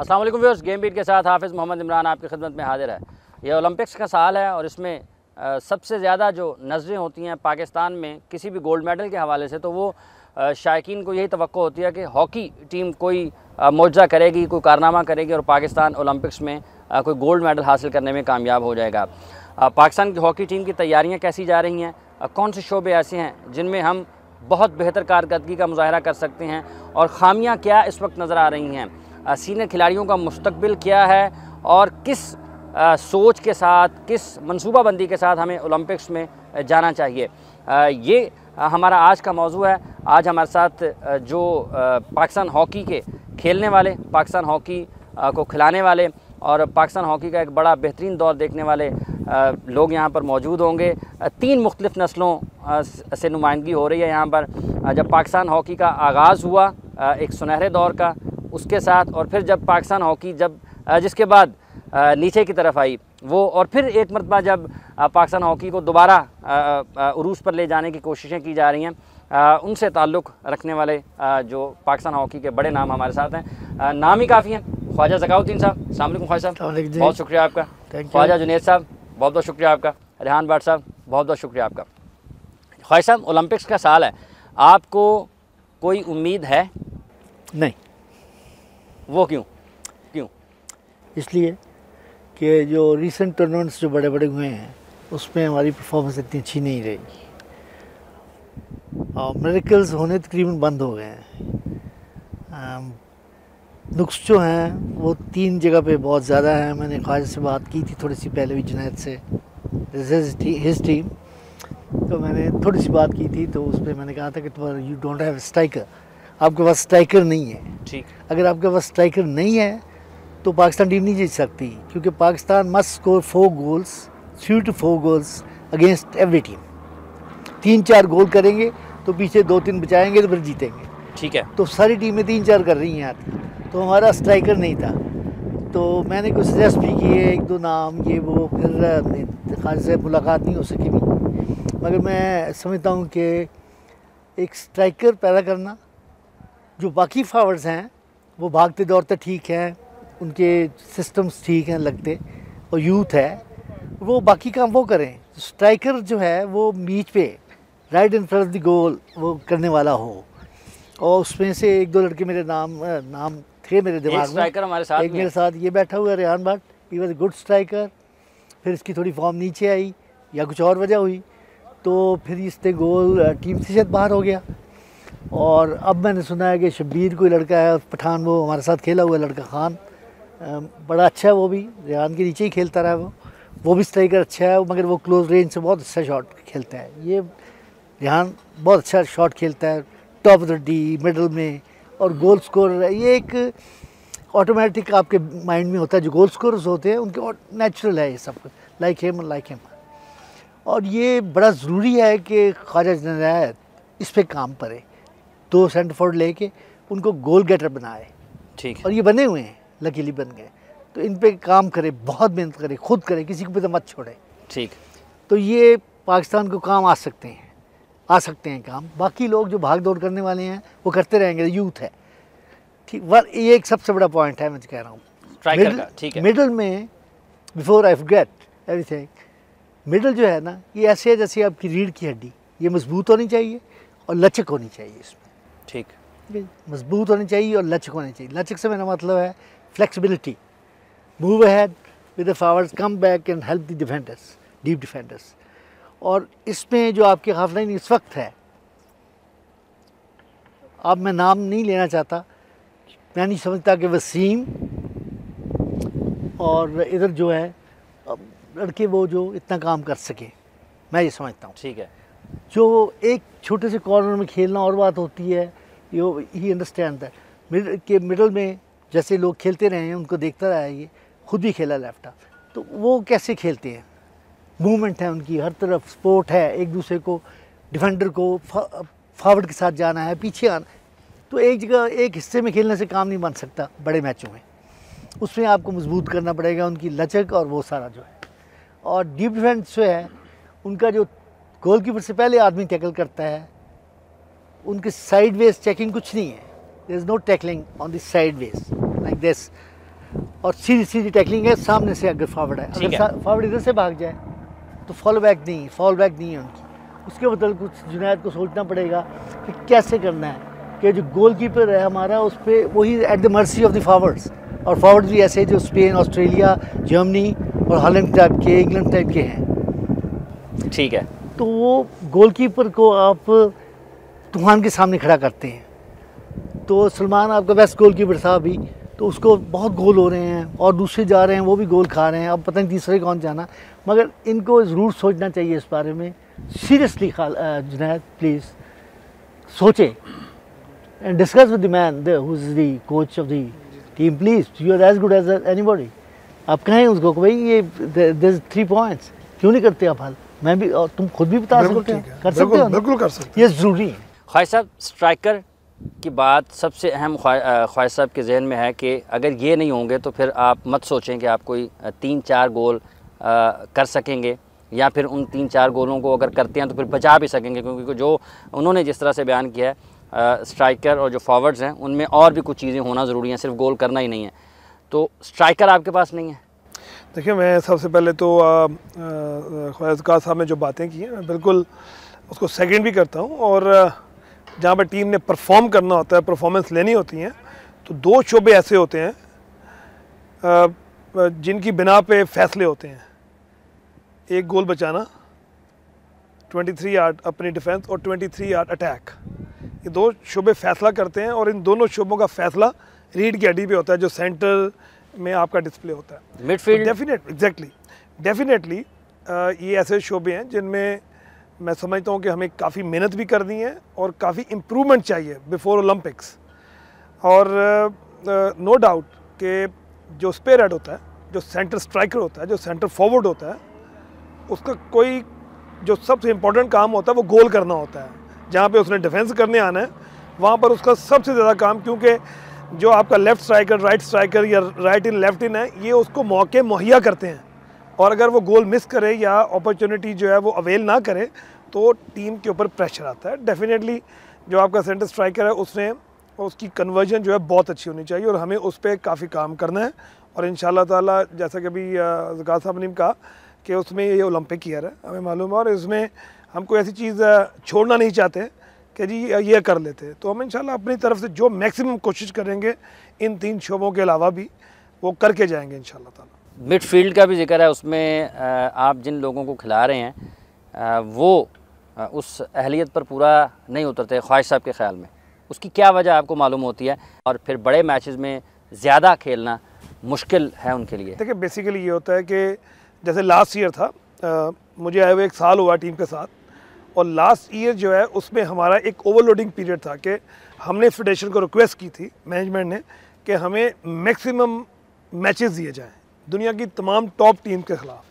अस्सलाम वालेकुम viewers, game beat के साथ हाफिज़ मोहम्मद इमरान आपकी खिदमत में हाजिर है। यह ओलंपिक्स का साल है और इसमें सबसे ज़्यादा जो नज़रें होती हैं पाकिस्तान में किसी भी गोल्ड मेडल के हवाले से, तो वो शायकीन को यही तवक्को होती है कि हॉकी टीम कोई मौजज़ा करेगी, कोई कारनामा करेगी और पाकिस्तान ओलंपिक्स में कोई गोल्ड मेडल हासिल करने में कामयाब हो जाएगा। पाकिस्तान की हॉकी टीम की तैयारियाँ कैसी जा रही हैं, कौन से शोबे ऐसे हैं जिनमें हम बहुत बेहतर कारकर्दगी का मुजाहरा कर सकते हैं और ख़ामियाँ क्या इस वक्त नज़र आ रही हैं, सीनियर खिलाड़ियों का मुस्तकबिल क्या है और किस सोच के साथ, किस मनसूबाबंदी के साथ हमें ओलंपिक्स में जाना चाहिए, ये हमारा आज का मौजू है। आज हमारे साथ जो पाकिस्तान हॉकी के खेलने वाले, पाकिस्तान हॉकी को खिलाने वाले और पाकिस्तान हॉकी का एक बड़ा बेहतरीन दौर देखने वाले लोग यहाँ पर मौजूद होंगे। 3 मुख्तलिफ़ नस्लों से नुमाइंदगी हो रही है यहाँ पर। जब पाकिस्तान हॉकी का आगाज़ हुआ एक सुनहरे दौर का, उसके साथ और फिर जब पाकिस्तान हॉकी जिसके बाद नीचे की तरफ आई वो, और फिर एक मरतबा जब पाकिस्तान हॉकी को दोबारा उरूज पर ले जाने की कोशिशें की जा रही हैं, उनसे ताल्लुक़ रखने वाले जो पाकिस्तान हॉकी के बड़े नाम हमारे साथ हैं। नाम ही काफ़ी हैं। ख्वाजा ज़काउद्दीन साहब, अस्सलाम वालेकुम। ख्वाजा साहब बहुत शुक्रिया आपका। ख्वाजा जुनैद साहब बहुत बहुत शुक्रिया आपका। रेहान भट्ट साहब बहुत बहुत शुक्रिया आपका। ख्वाजा साहब, ओलंपिक्स का साल है, आपको कोई उम्मीद है? नहीं। वो क्यों? इसलिए कि जो रीसेंट टूर्नामेंट्स जो बड़े बड़े हुए हैं उसमें हमारी परफॉर्मेंस इतनी अच्छी नहीं रही और मिरेकल्स होने तकरीबन बंद हो गए हैं। नुक्स जो हैं वो 3 जगह पे बहुत ज़्यादा हैं। मैंने ख्वाजा से बात की थी थोड़ी सी पहले भी, जुनैद से, हिज टीम, तो मैंने थोड़ी सी बात की थी, तो उसमें मैंने कहा था कि तुम्हारा यू डोंट हैव स्ट्राइकर, आपके पास स्ट्राइकर नहीं है। ठीक, अगर आपके पास स्ट्राइकर नहीं है तो पाकिस्तान टीम नहीं जीत सकती, क्योंकि Pakistan must score 4 goals, 3 to 4 goals against every team. 3-4 गोल करेंगे तो पीछे 2-3 बचाएंगे तो फिर जीतेंगे। ठीक है। तो सारी टीमें 3-4 कर रही हैं यार, तो हमारा स्ट्राइकर नहीं था। तो मैंने कुछ सजेस्ट भी किए, 1-2 नाम ये वो, फिर ख्वाजा से मुलाकात नहीं हो सकी भी, मगर मैं समझता हूँ कि एक स्ट्राइकर पैदा करना, जो बाकी फॉरवर्ड्स हैं वो भागते दौड़ते ठीक हैं, उनके सिस्टम्स ठीक हैं लगते, और यूथ है, वो बाकी काम वो करें। स्ट्राइकर जो है वो बीच पे right in front of the goal वो करने वाला हो। और उसमें से 1-2 लड़के मेरे नाम थे मेरे दिमाग में। हमारे साथ एक मेरे साथ ये बैठा हुआ है Rehan Bhatt, he was a good striker. फिर इसकी थोड़ी फॉर्म नीचे आई या कुछ और वजह हुई, तो फिर इससे गोल टीम से शायद बाहर हो गया। और अब मैंने सुना है कि शब्बीर कोई लड़का है पठान, वो हमारे साथ खेला हुआ लड़का खान, बड़ा अच्छा है, वो भी रेहान के नीचे ही खेलता रहा, वो भी स्ट्राइकर अच्छा है, मगर वो क्लोज रेंज से बहुत अच्छा शॉट खेलता है। ये रेहान बहुत अच्छा शॉट खेलता है, top of the D, middle में, और गोल स्कोरर है। ये एक ऑटोमेटिक आपके माइंड में होता है, जो गोल स्कोरर्स होते हैं उनके नेचुरल है ये सब, लाइक हिम। और ये बड़ा ज़रूरी है कि ख्वाजा जुनैद इस पर काम करे, 2 सेंटर फॉरवर्ड लेके उनको गोल गेटर बनाए। ठीक, और ये बने हुए हैं, लकीली बन गए, तो इन पे काम करे, बहुत मेहनत करे, खुद करे, किसी को भी तो मत छोड़े। ठीक, तो ये पाकिस्तान को काम आ सकते हैं काम। बाकी लोग जो भाग दौड़ करने वाले हैं वो करते रहेंगे, यूथ है। ठीक, ये एक सबसे बड़ा पॉइंट है, मैं कह रहा हूँ। ठीक है, मिडल में, before I forget everything, middle जो है ना, ये ऐसे है जैसे आपकी रीढ़ की हड्डी, ये मजबूत होनी चाहिए और लचक होनी चाहिए इसमें। ठीक, मजबूत होनी चाहिए और लचक होनी चाहिए। लचक से मेरा मतलब है flexibility, move ahead with the forwards, come back and help the defenders, deep defenders. और इसमें जो आपके हाफ लाइन इस वक्त है, अब मैं नाम नहीं लेना चाहता, मैं नहीं समझता कि वसीम और इधर जो है लड़के वो जो इतना काम कर सके, मैं ये समझता हूँ। ठीक है, जो एक छोटे से कॉर्नर में खेलना और बात होती है, ही अंडरस्टैंड दैट। मिडल में जैसे लोग खेलते रहे हैं, उनको देखता रहा है, ये खुद भी खेला लेफ्ट हाफ, तो वो कैसे खेलते हैं, मूवमेंट है उनकी हर तरफ, स्पोर्ट है, एक दूसरे को, डिफेंडर को फॉरवर्ड के साथ जाना है, पीछे आना। तो एक जगह एक हिस्से में खेलने से काम नहीं बन सकता बड़े मैचों में, उसमें आपको मजबूत करना पड़ेगा उनकी लचक और वो सारा जो है। और डीप डिफेंस जो है उनका, जो गोलकीपर से पहले आदमी टैकल करता है, उनके साइड वेज चेकिंग कुछ नहीं है, there is no tackling on the side ways like this. और सीधी सीधी टैकलिंग है सामने से। अगर फॉरवर्ड है, अगर फॉरवर्ड इधर से भाग जाए तो फॉल बैक नहीं है उनकी। उसके बदल कुछ जुनैद को सोचना पड़ेगा कि कैसे करना है कि जो गोलकीपर है हमारा उस पर वही at the mercy of the forwards, और फॉरवर्ड भी ऐसे जो स्पेन, ऑस्ट्रेलिया, जर्मनी और हॉलैंड टाइप के, इंग्लैंड टाइप के हैं। ठीक है। तो वो गोलकीपर को आप तूफान के सामने खड़ा करते हैं, तो सलमान आपका बेस्ट गोलकीपर साहब भी, तो उसको बहुत गोल हो रहे हैं और दूसरे जा रहे हैं वो भी गोल खा रहे हैं। अब पता नहीं तीसरे कौन जाना, मगर इनको ज़रूर सोचना चाहिए इस बारे में सीरियसली। जुनैद प्लीज़ सोचें and discuss with the man who is the coach of the team. Please, you are as good as anybody. आप कहें उसको कि भाई ये देयर इज 3 पॉइंट्स, क्यों नहीं करते आप हल? मैं भी, और तुम खुद भी बता सकते हो, कर सकते हो, बिल्कुल कर सकते, ये ज़रूरी है। ख्वाहिश साहब, स्ट्राइकर की बात सबसे अहम ख्वाहिश साहब के जहन में है कि अगर ये नहीं होंगे तो फिर आप मत सोचें कि आप कोई 3-4 गोल कर सकेंगे, या फिर उन 3-4 गोलों को अगर करते हैं तो फिर बचा भी सकेंगे, क्योंकि जो उन्होंने जिस तरह से बयान किया है, स्ट्राइकर और जो फॉरवर्ड्स हैं उनमें और भी कुछ चीज़ें होना ज़रूरी हैं, सिर्फ गोल करना ही नहीं है। तो स्ट्राइकर आपके पास नहीं है। देखिए, मैं सबसे पहले तो ख्वाहिश साहब ने जो बातें की हैं मैं बिल्कुल उसको सेकंड भी करता हूं, और जहाँ पर टीम ने परफॉर्म करना होता है, परफॉर्मेंस लेनी होती हैं, तो 2 शोबे ऐसे होते हैं जिनकी बिना पे फैसले होते हैं। एक गोल बचाना 23 यार्ड अपनी डिफेंस और 23 यार्ड अटैक, ये 2 शोबे फैसला करते हैं, और इन दोनों शोबों का फैसला रीड की हड्डी पे होता है जो सेंटर में आपका डिस्प्ले होता है। मिडफील्ड डेफिनेटली ये ऐसे शोबे हैं जिनमें मैं समझता हूँ कि हमें काफ़ी मेहनत भी करनी है और काफ़ी इम्प्रूवमेंट चाहिए बिफोर ओलंपिक्स। और नो डाउट कि जो स्पेयर हेड होता है, जो सेंटर स्ट्राइकर होता है, जो सेंटर फॉरवर्ड होता है, उसका कोई जो सबसे इम्पोर्टेंट काम होता है वो गोल करना होता है। जहाँ पे उसने डिफेंस करने आना है वहाँ पर उसका सबसे ज़्यादा काम, क्योंकि जो आपका लेफ़्ट स्ट्राइकर, राइट स्ट्राइकर या राइट इन लेफ़्ट इन है, ये उसको मौके मुहैया करते हैं, और अगर वो गोल मिस करे या अपॉर्चुनिटी जो है वो अवेल ना करे तो टीम के ऊपर प्रेशर आता है। डेफिनेटली जो आपका सेंटर स्ट्राइकर है उसने उसकी कन्वर्जन जो है बहुत अच्छी होनी चाहिए, और हमें उस पर काफ़ी काम करना है। और इंशाल्लाह ताला, जैसा कि अभी ज़कात साहब ने कहा कि उसमें ये ओलंपिक ईयर है, हमें मालूम है, और इसमें हम कोई ऐसी चीज़ छोड़ना नहीं चाहते कि जी ये कर लेते, तो हम इंशाल्लाह अपनी तरफ से जो मैक्सिमम कोशिश करेंगे इन 3 शोबों के अलावा भी वो करके जाएंगे इंशाल्लाह ताला। मिडफील्ड का भी जिक्र है उसमें, आप जिन लोगों को खिला रहे हैं वो उस अहलियत पर पूरा नहीं उतरते ख्वाहिश साहब के ख़्याल में, उसकी क्या वजह आपको मालूम होती है, और फिर बड़े मैचेस में ज़्यादा खेलना मुश्किल है उनके लिए? देखिए, बेसिकली ये होता है कि जैसे लास्ट ईयर था, मुझे आए हुए 1 साल हुआ टीम के साथ, और लास्ट ईयर जो है उसमें हमारा एक ओवरलोडिंग पीरियड था कि हमने फेडरेशन को रिक्वेस्ट की थी मैनेजमेंट ने कि हमें मैक्सिमम मैचेस दिए जाएं दुनिया की तमाम टॉप टीम के ख़िलाफ़,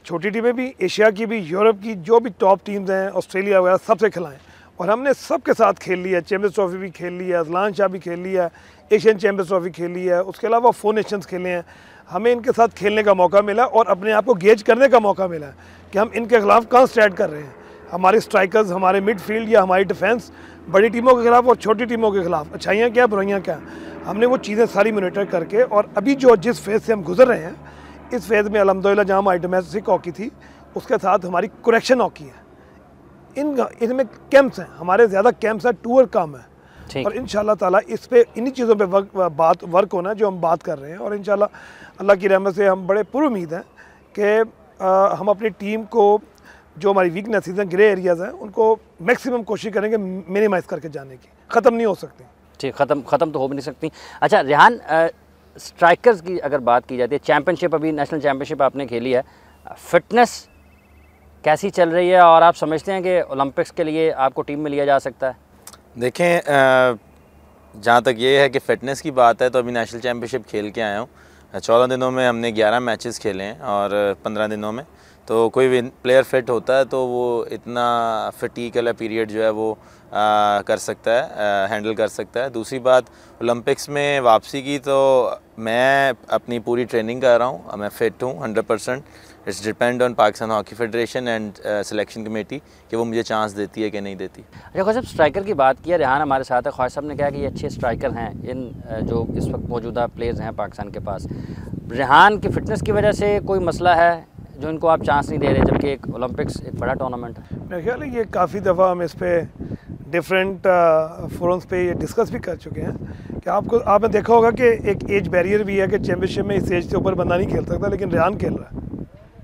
छोटी टीमें भी, एशिया की भी, यूरोप की जो भी टॉप टीम्स हैं, ऑस्ट्रेलिया वगैरह, सबसे खिलाएं। और हमने सबके साथ खेल लिया, चैम्पियंस ट्रॉफी भी खेल लिया, अजलान शाह भी खेल लिया, एशियन चैम्पियंस ट्रॉफी खेल लिया, उसके अलावा 4 नेशंस खेले हैं। हमें इनके साथ खेलने का मौका मिला और अपने आप को गेज करने का मौका मिला कि हम इनके खिलाफ कहाँ स्टैंड कर रहे हैं। हमारे स्ट्राइकर्स, हमारे मिडफील्ड या हमारी डिफेंस बड़ी टीमों के खिलाफ और छोटी टीमों के खिलाफ अच्छाइयाँ क्या, बुराइयाँ क्या, हमने वो चीज़ें सारी मॉनिटर करके, और अभी जो जिस फेज़ से हम गुजर रहे हैं, इस फेज़ में अल्हम्दुलिल्लाह जहाँ हमारी डोमेस्टिक हॉकी थी उसके साथ हमारी करेक्शन हॉकी है। इनमें कैंप्स हैं, हमारे ज़्यादा कैंप्स हैं, टूर कम है, और इंशाल्लाह ताला इस पे इन्हीं चीज़ों पे वर्क होना है जो हम बात कर रहे हैं। और इंशाल्लाह अल्लाह की रहमत से हम बड़े पुरुमीद हैं कि हम अपनी टीम को जो हमारी वीकनेसेस हैं, ग्रे एरियाज़ हैं, उनको मैक्सिमम कोशिश करेंगे मिनिमाइज़ करके जाने की। ख़त्म नहीं हो सकती, ठीक, ख़त्म तो हो भी नहीं सकती। अच्छा रेहान, स्ट्राइकर्स की अगर बात की जाती है, चैम्पियनशिप, अभी नेशनल चैम्पियनशिप आपने खेली है, फ़िटनेस कैसी चल रही है, और आप समझते हैं कि ओलंपिक्स के लिए आपको टीम में लिया जा सकता है? देखें, जहाँ तक ये है कि फ़िटनेस की बात है, तो अभी नेशनल चैम्पियनशिप खेल के आया हूँ। 14 दिनों में हमने 11 मैचेस खेले हैं, और 15 दिनों में तो कोई भी प्लेयर फिट होता है तो वो इतना फटीग वाला पीरियड जो है वो कर सकता है, हैंडल कर सकता है। दूसरी बात, ओलंपिक्स में वापसी की, तो मैं अपनी पूरी ट्रेनिंग कर रहा हूँ, मैं फ़िट हूँ 100%। It's depend on Pakistan hockey federation and selection committee कि वो मुझे चांस देती है कि नहीं देती। अच्छा ख्वाहिश साहब, स्ट्राइकर की बात की है, रेहान हमारे साथ है। ख्वाहिश साहब ने कहा कि ये अच्छे स्ट्राइकर हैं, इन जो इस वक्त मौजूदा प्लेयर्स हैं पाकिस्तान के पास। रेहान की फ़िटनेस की वजह से कोई मसला है जो इनको आप चांस नहीं दे रहे, जबकि एक ओलंपिक्स एक बड़ा टूर्नामेंट है? मेरा ख्याल है ये काफ़ी दफ़ा हम इस पर डिफरेंट फोरम्स पे ये डिस्कस भी कर चुके हैं कि आपने देखा होगा कि एक एज बैरियर भी है कि चैम्पियनशिप में इस एज से ऊपर बंदा नहीं खेल सकता, लेकिन रेहान खेल रहा है,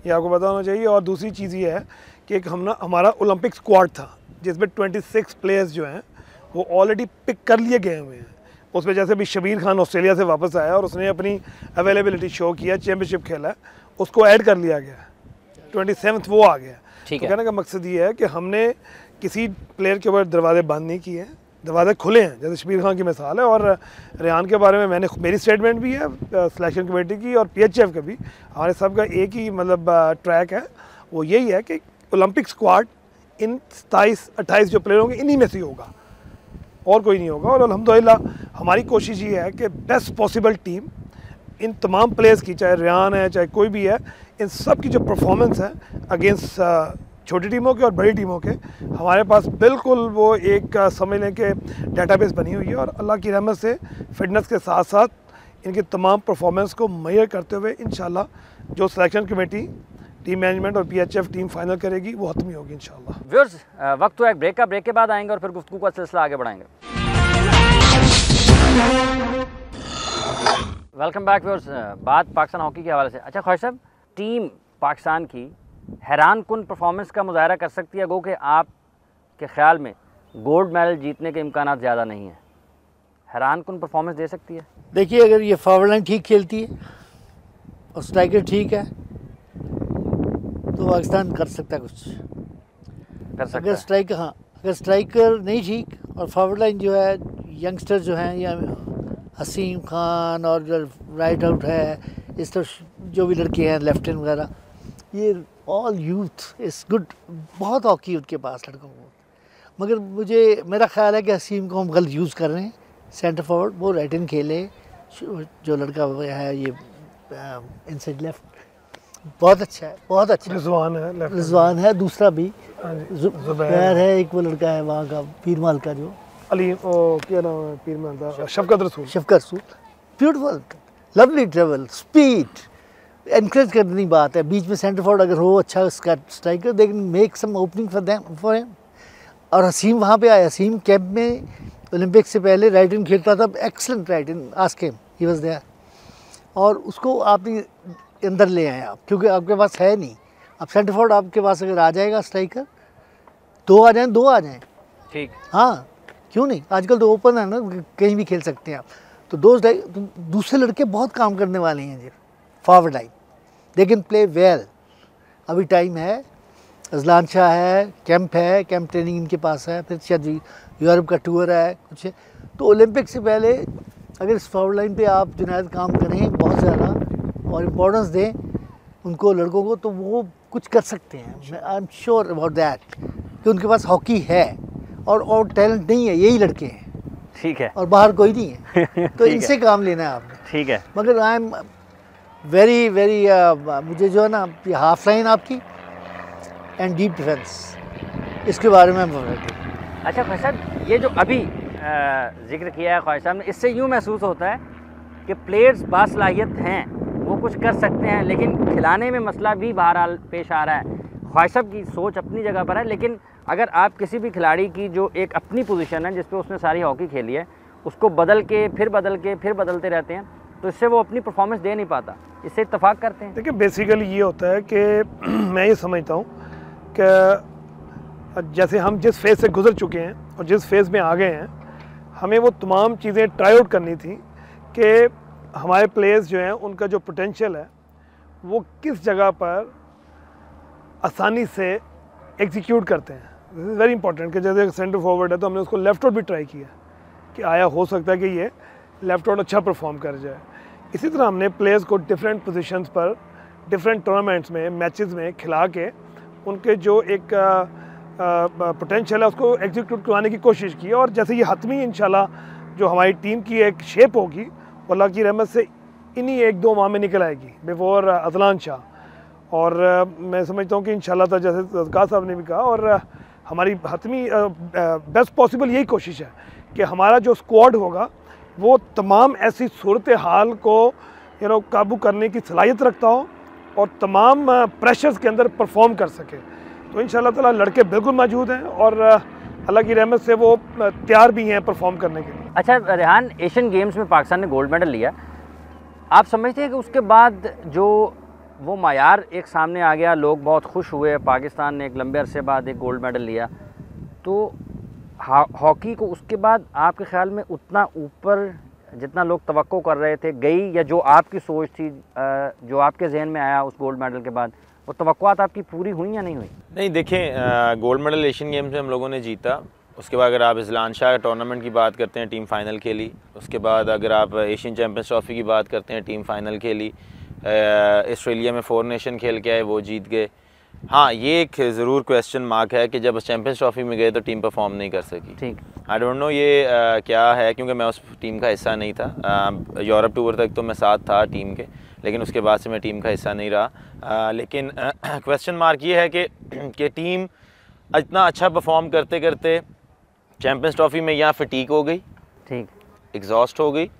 ये आपको पता होना चाहिए। और दूसरी चीज़ ये है कि एक हमारा ओलंपिक स्क्वाड था जिसमें 26 प्लेयर्स जो हैं वो ऑलरेडी पिक कर लिए गए हुए हैं। उसमें जैसे भी शबीर खान ऑस्ट्रेलिया से वापस आया और उसने अपनी अवेलेबिलिटी शो किया, चैम्पियनशिप खेला, उसको ऐड कर लिया गया, 27th वो आ गया। तो कहने का मकसद ये है कि हमने किसी प्लेयर के ऊपर दरवाजे बंद नहीं किए हैं, दरवाजे खुले हैं, जैसे शबीर खान की मिसाल है। और रेहान के बारे में मेरी स्टेटमेंट भी है सिलेक्शन कमेटी की और PHF का भी, हमारे सब का एक ही मतलब ट्रैक है, वो यही है कि ओलंपिक स्क्वाड इन 27-28 जो प्लेयर होंगे इन्हीं में से होगा और कोई नहीं होगा। और अल्हम्दुलिल्लाह हमारी कोशिश ये है कि बेस्ट पॉसिबल टीम इन तमाम प्लेयर्स की, चाहे रेहान है चाहे कोई भी है, इन सब की जो परफॉर्मेंस है अगेंस्ट छोटी टीमों के और बड़ी टीमों के, हमारे पास बिल्कुल वो एक समझ लें कि डेटाबेस बनी हुई है। और अल्लाह की रहमत से फिटनेस के साथ साथ इनकी तमाम परफॉर्मेंस को मुहैया करते हुए इंशाल्लाह जो सिलेक्शन कमेटी, टीम मैनेजमेंट और PHF टीम फाइनल करेगी वो हतमी होगी इंशाल्लाह। व्यूअर्स, वक्त तो एक ब्रेक का, ब्रेक के बाद आएंगे और फिर गुफ्तगू का सिलसिला आगे बढ़ाएंगे। Welcome back viewers. बात पाकिस्तान हॉकी के हवाले से। अच्छा ख्वाहिश साहब, टीम पाकिस्तान की हैरान कुन परफॉर्मेंस का मुजाहरा कर सकती है, गो कि आप के ख्याल में गोल्ड मेडल जीतने के इम्कानात ज़्यादा नहीं हैं, हैरान कुन परफॉर्मेंस दे सकती है? देखिए, अगर ये फॉरवर्ड लाइन ठीक खेलती है और स्ट्राइकर ठीक है तो पाकिस्तान कर सकता है, कुछ कर सकता अगर है। स्ट्राइकर, हाँ, अगर स्ट्राइकर नहीं ठीक और फॉरवर्ड लाइन जो है, यंगस्टर जो हैं या हसीम खान और जो राइट आउट है, इस तरह जो भी लड़के हैं लेफ्ट हैंड वगैरह, ये ऑल यूथ इज़ गुड, बहुत हॉकी उनके पास लड़कों को। मगर मेरा ख्याल है कि हसीम को हम गलत यूज़ कर रहे हैं सेंटर फॉरवर्ड, वो राइट हैंड खेले, जो लड़का है ये इनसाइड लेफ्ट बहुत अच्छा है, बहुत अच्छा। रिजवान है, दूसरा भी जुबैर है, एक वो लड़का है वहाँ का पीरमाल का जो अली, क्या नाम है पीरमाल का, शफकत रसूल, beautiful, lovely travel, speed, encourage करने की बात है। बीच में सेंटर फॉरवर्ड अगर हो अच्छा striker, they can make some opening for him. और हसीम वहाँ पे आया, हसीम कैंप में ओलंपिक से पहले राइट हैंड खेलता था, excellent right hand, ask him, he was there. और उसको आपने अंदर ले आए आप, क्योंकि आपके पास है नहीं। अब सेंटर फॉरवर्ड आपके पास अगर आ जाएगा स्ट्राइकर, दो आ जाएं, ठीक, हाँ, क्यों नहीं, आजकल तो ओपन है ना, कहीं भी खेल सकते हैं आप। तो दूसरे लड़के बहुत काम करने वाले हैं जी, forward line, they can play well. अभी टाइम है, अजलान शाह है, कैंप ट्रेनिंग इनके पास है, फिर शायद यूरोप का टूर है कुछ है। तो ओलंपिक से पहले अगर इस फॉरवर्ड लाइन पे आप जुनैद काम करें बहुत ज़्यादा और इम्पोर्टेंस दें उनको, लड़कों को, तो वो कुछ कर सकते हैं। I am sure about that कि उनके पास हॉकी है और टैलेंट नहीं है, यही लड़के हैं, ठीक है, और बाहर कोई नहीं है। तो इनसे काम लेना है आपने, ठीक है। मगर आई एम वेरी मुझे जो है ना, हाफ लाइन आपकी एंड डीप डिफेंस, इसके बारे में। अच्छा ख्वाहिश साहब, ये जो अभी जिक्र किया है ख्वाहिश साहब ने, इससे यूँ महसूस होता है कि प्लेयर्स बासलाहियत हैं, वो कुछ कर सकते हैं, लेकिन खिलाने में मसला भी बहरहाल पेश आ रहा है। ख्वाहिश साहब की सोच अपनी जगह पर है, लेकिन अगर आप किसी भी खिलाड़ी की जो एक अपनी पोजीशन है जिस पे उसने सारी हॉकी खेली है, उसको बदल के फिर बदलते रहते हैं, तो इससे वो अपनी परफॉर्मेंस दे नहीं पाता, इससे इत्तेफाक करते हैं। देखिए, बेसिकली ये होता है कि मैं ये समझता हूँ कि जैसे हम जिस फेज़ से गुजर चुके हैं और जिस फेज़ में आ गए हैं, हमें वो तमाम चीज़ें ट्राई आउट करनी थी कि हमारे प्लेयर्स जो हैं उनका जो पोटेंशियल है वो किस जगह पर आसानी से एग्जीक्यूट करते हैं। दिस इज़ वेरी इंपॉर्टेंट कि जैसे सेंटर फॉरवर्ड है तो हमने उसको लेफ्ट आउट भी ट्राई किया कि आया हो सकता है कि ये लेफ्ट आउट अच्छा परफॉर्म कर जाए। इसी तरह हमने प्लेयर्स को डिफरेंट पोजीशंस पर डिफरेंट टूर्नामेंट्स में, मैचेस में खिला के उनके जो एक पोटेंशियल है उसको एग्जीक्यूट करवाने की कोशिश की। और जैसे ये हतमी इंशाल्लाह जो हमारी टीम की एक शेप होगी, अल्लाह की रहमत से इन्हीं 1-2 माह में निकल आएगी बिफोर अजलान शाह। और मैं समझता हूँ कि इंशाल्लाह ताला जैसे ज़कात साहब ने भी कहा, और हमारी हतमी बेस्ट पॉसिबल यही कोशिश है कि हमारा जो स्क्वाड होगा वो तमाम ऐसी सूरत हाल को काबू करने की सलाहियत रखता हो और तमाम प्रेशर्स के अंदर परफॉर्म कर सके। तो इंशाल्लाह ताला लड़के बिल्कुल मौजूद हैं और अल्लाह की रहमत से वो तैयार भी हैं परफॉर्म करने के लिए। अच्छा रेहान, एशियन गेम्स में पाकिस्तान ने गोल्ड मेडल लिया, आप समझते हैं कि उसके बाद जो वो मायार एक सामने आ गया, लोग बहुत खुश हुए, पाकिस्तान ने एक लंबे अरसे बाद एक गोल्ड मेडल लिया, तो हॉकी को उसके बाद आपके ख्याल में उतना ऊपर जितना लोग तवक्को कर रहे थे गई, या जो आपकी सोच थी, जो आपके जहन में आया उस गोल्ड मेडल के बाद, वो तवक्कुआत आपकी पूरी हुई या नहीं हुई? नहीं, देखें, गोल्ड मेडल एशियन गेम्स में हम लोगों ने जीता। उसके बाद अगर आप इस्लान शाह टूर्नामेंट की बात करते हैं, टीम फाइनल खेली। उसके बाद अगर आप एशियन चैम्पियंस ट्रॉफी की बात करते हैं, टीम फाइनल खेली। ऑस्ट्रेलिया में 4 नेशन खेल के आए, वो जीत गए। हाँ, ये एक ज़रूर क्वेश्चन मार्क है कि जब चैम्पियंस ट्रॉफी में गए तो टीम परफॉर्म नहीं कर सकी। ठीक, आई डोंट नो ये क्या है, क्योंकि मैं उस टीम का हिस्सा नहीं था। यूरोप टूर तक तो मैं साथ था टीम के, लेकिन उसके बाद से मैं टीम का हिस्सा नहीं रहा। लेकिन क्वेश्चन मार्क ये है कि टीम इतना अच्छा परफॉर्म करते करते चैम्पियंस ट्रॉफी में या फटीक हो गई, ठीक, एग्जॉस्ट हो गई।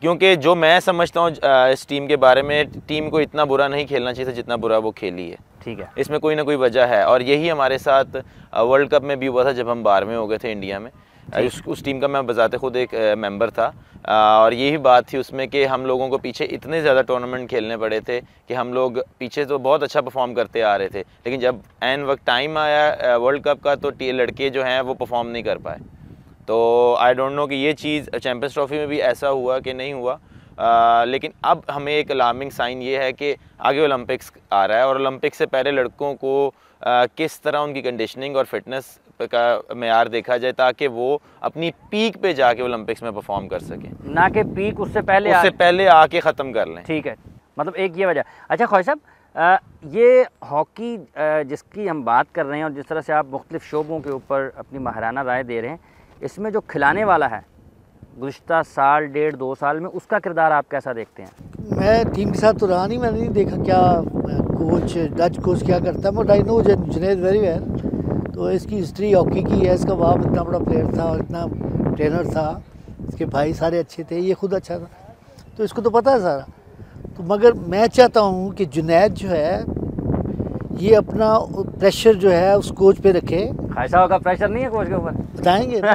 क्योंकि जो मैं समझता हूँ इस टीम के बारे में, टीम को इतना बुरा नहीं खेलना चाहिए था जितना बुरा वो खेली है। ठीक है, इसमें कोई ना कोई वजह है, और यही हमारे साथ वर्ल्ड कप में भी हुआ था जब हम 12वें हो गए थे इंडिया में। उस टीम का मैं बजाते खुद एक मेंबर था, और यही बात थी उसमें कि हम लोगों को पीछे इतने ज़्यादा टूर्नामेंट खेलने पड़े थे कि हम लोग पीछे तो बहुत अच्छा परफॉर्म करते आ रहे थे, लेकिन जब एन वक्त टाइम आया वर्ल्ड कप का तो लड़के जो हैं वो परफॉर्म नहीं कर पाए। तो आई डोंट नो कि ये चीज़ चैम्पियंस ट्रॉफी में भी ऐसा हुआ कि नहीं हुआ। लेकिन अब हमें एक अलार्मिंग साइन ये है कि आगे ओलंपिक्स आ रहा है, और ओलंपिक्स से पहले लड़कों को किस तरह उनकी कंडीशनिंग और फिटनेस का मेयार देखा जाए, ताकि वो अपनी पीक पे जाके ओलंपिक्स में परफॉर्म कर सकें, ना कि पीक उससे पहले आके ख़त्म कर लें। ठीक है, मतलब एक ये वजह। अच्छा ख्वाहिश साहब, ये हॉकी जिसकी हम बात कर रहे हैं और जिस तरह से आप मुख्तलिफ शोबों के ऊपर अपनी माहिराना राय दे रहे हैं, इसमें जो खिलाने वाला है गुज़िश्ता साल 1.5-2 साल में, उसका किरदार आप कैसा देखते हैं? मैं टीम के साथ तो रहा नहीं, मैंने नहीं देखा क्या कोच, डच कोच क्या करता है, but I know Junaid very well. तो इसकी हिस्ट्री हॉकी की है, इसका बाप इतना बड़ा प्लेयर था और इतना ट्रेनर था, इसके भाई सारे अच्छे थे, ये खुद अच्छा था, तो इसको तो पता है सारा। तो मगर मैं चाहता हूँ कि जुनैद जो है ये अपना प्रेशर जो है उस कोच पे रखे। खासा का प्रेशर नहीं है कोच के ऊपर? बताएंगे ना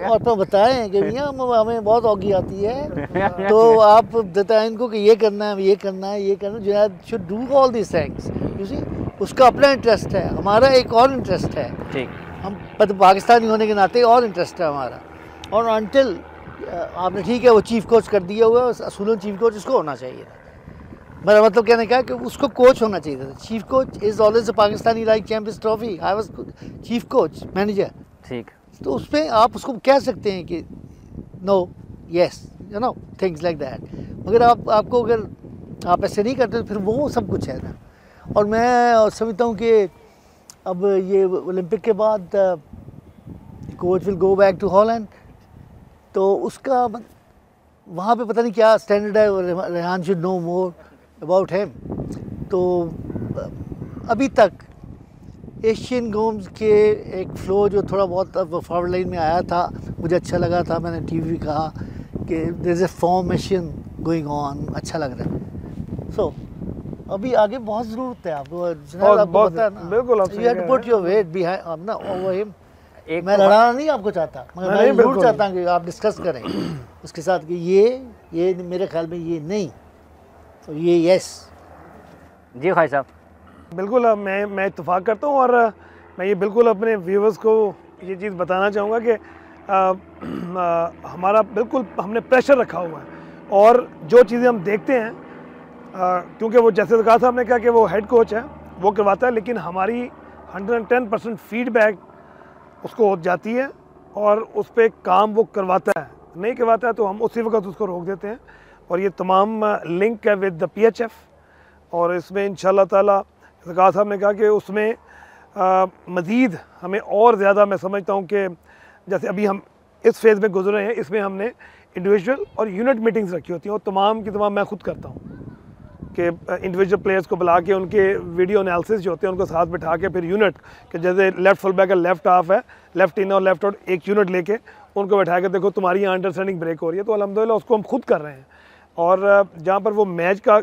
और तो बताएं कि भैया हमें बहुत हॉकी आती है, तो आप बताएं इनको कि ये करना है, ये करना है, ये करना है। Junaid should do all this things, you see. उसका अपना इंटरेस्ट है, हमारा एक और इंटरेस्ट है। ठीक, हम पाकिस्तानी होने के नाते और इंटरेस्ट है हमारा। और अनटिल आपने ठीक है वो चीफ कोच कर दिया हुआ है, असूलन चीफ कोच इसको होना चाहिए था। मेरा मतलब कहने का कि उसको कोच होना चाहिए था। Chief coach is always a Pakistani like champions trophy, I was chief coach manager. ठीक, तो उस पर आप उसको कह सकते हैं कि no yes you know things like that. मगर आपको अगर आप ऐसे नहीं करते तो फिर वो सब कुछ है ना। और मैं समझता हूँ कि अब ये ओलंपिक के बाद coach will go back to Holland, तो उसका वहाँ पे पता नहीं क्या स्टैंडर्ड है। Rehan should know more about him. तो अभी तक एशियन गेम्स के एक फ्लो जो थोड़ा बहुत फॉरवर्ड लाइन में आया था, मुझे अच्छा लगा था। मैंने टीवी भी कहा कि there is a formation going on, अच्छा लग रहा है। सो अभी आगे बहुत ज़रूरत है आपको पता है ना, बिल्कुल you have to put your weight behind ना ओवर हिम। एक मैं लड़ाना नहीं आपको चाहता, मगर मैं जरूर चाहता हूँ कि आप डिस्कस करें उसके साथ कि ये मेरे ख्याल में ये नहीं, तो ये यस। जी ख्वाहिश साहब। बिल्कुल, मैं इत्तेफाक करता हूँ, और मैं ये बिल्कुल अपने व्यूवर्स को ये चीज़ बताना चाहूँगा कि हमारा बिल्कुल हमने प्रेशर रखा हुआ है, और जो चीज़ें हम देखते हैं क्योंकि वो जैसे कहा था हमने कहा कि वो हेड कोच है, वो करवाता है, लेकिन हमारी 110% फीडबैक उसको हो जाती है और उस पर काम वो करवाता है। नहीं करवाता है तो हम उसी वक्त उसको रोक देते हैं। और ये तमाम लिंक है विद द PHF, और इसमें इंशाल्लाह ताला ज़का साहब ने कहा कि उसमें मज़ीद हमें और ज़्यादा, मैं समझता हूँ कि जैसे अभी हम इस फेज़ में गुजरे हैं, इसमें हमने इंडिविजुअल और यूनिट मीटिंग्स रखी होती हैं, और तमाम की तमाम मैं खुद करता हूँ। कि इंडिविजुअल प्लेयर्स को बुला के उनके वीडियो एनालिसिस जो होते हैं उनको साथ बिठा के फिर यूनिट कि जैसे लेफ़्ट फुल बैक है, लेफ़्ट हाफ है, लेफ़्ट इन और लेफ़्ट आउट, एक यूनिट लेके उनको बैठा के देखो तुम्हारी यहाँ अंडरस्टैंडिंग ब्रेक हो रही है, तो अल्हम्दुलिल्लाह उसको हम खुद कर रहे हैं। और जहाँ पर वो मैच का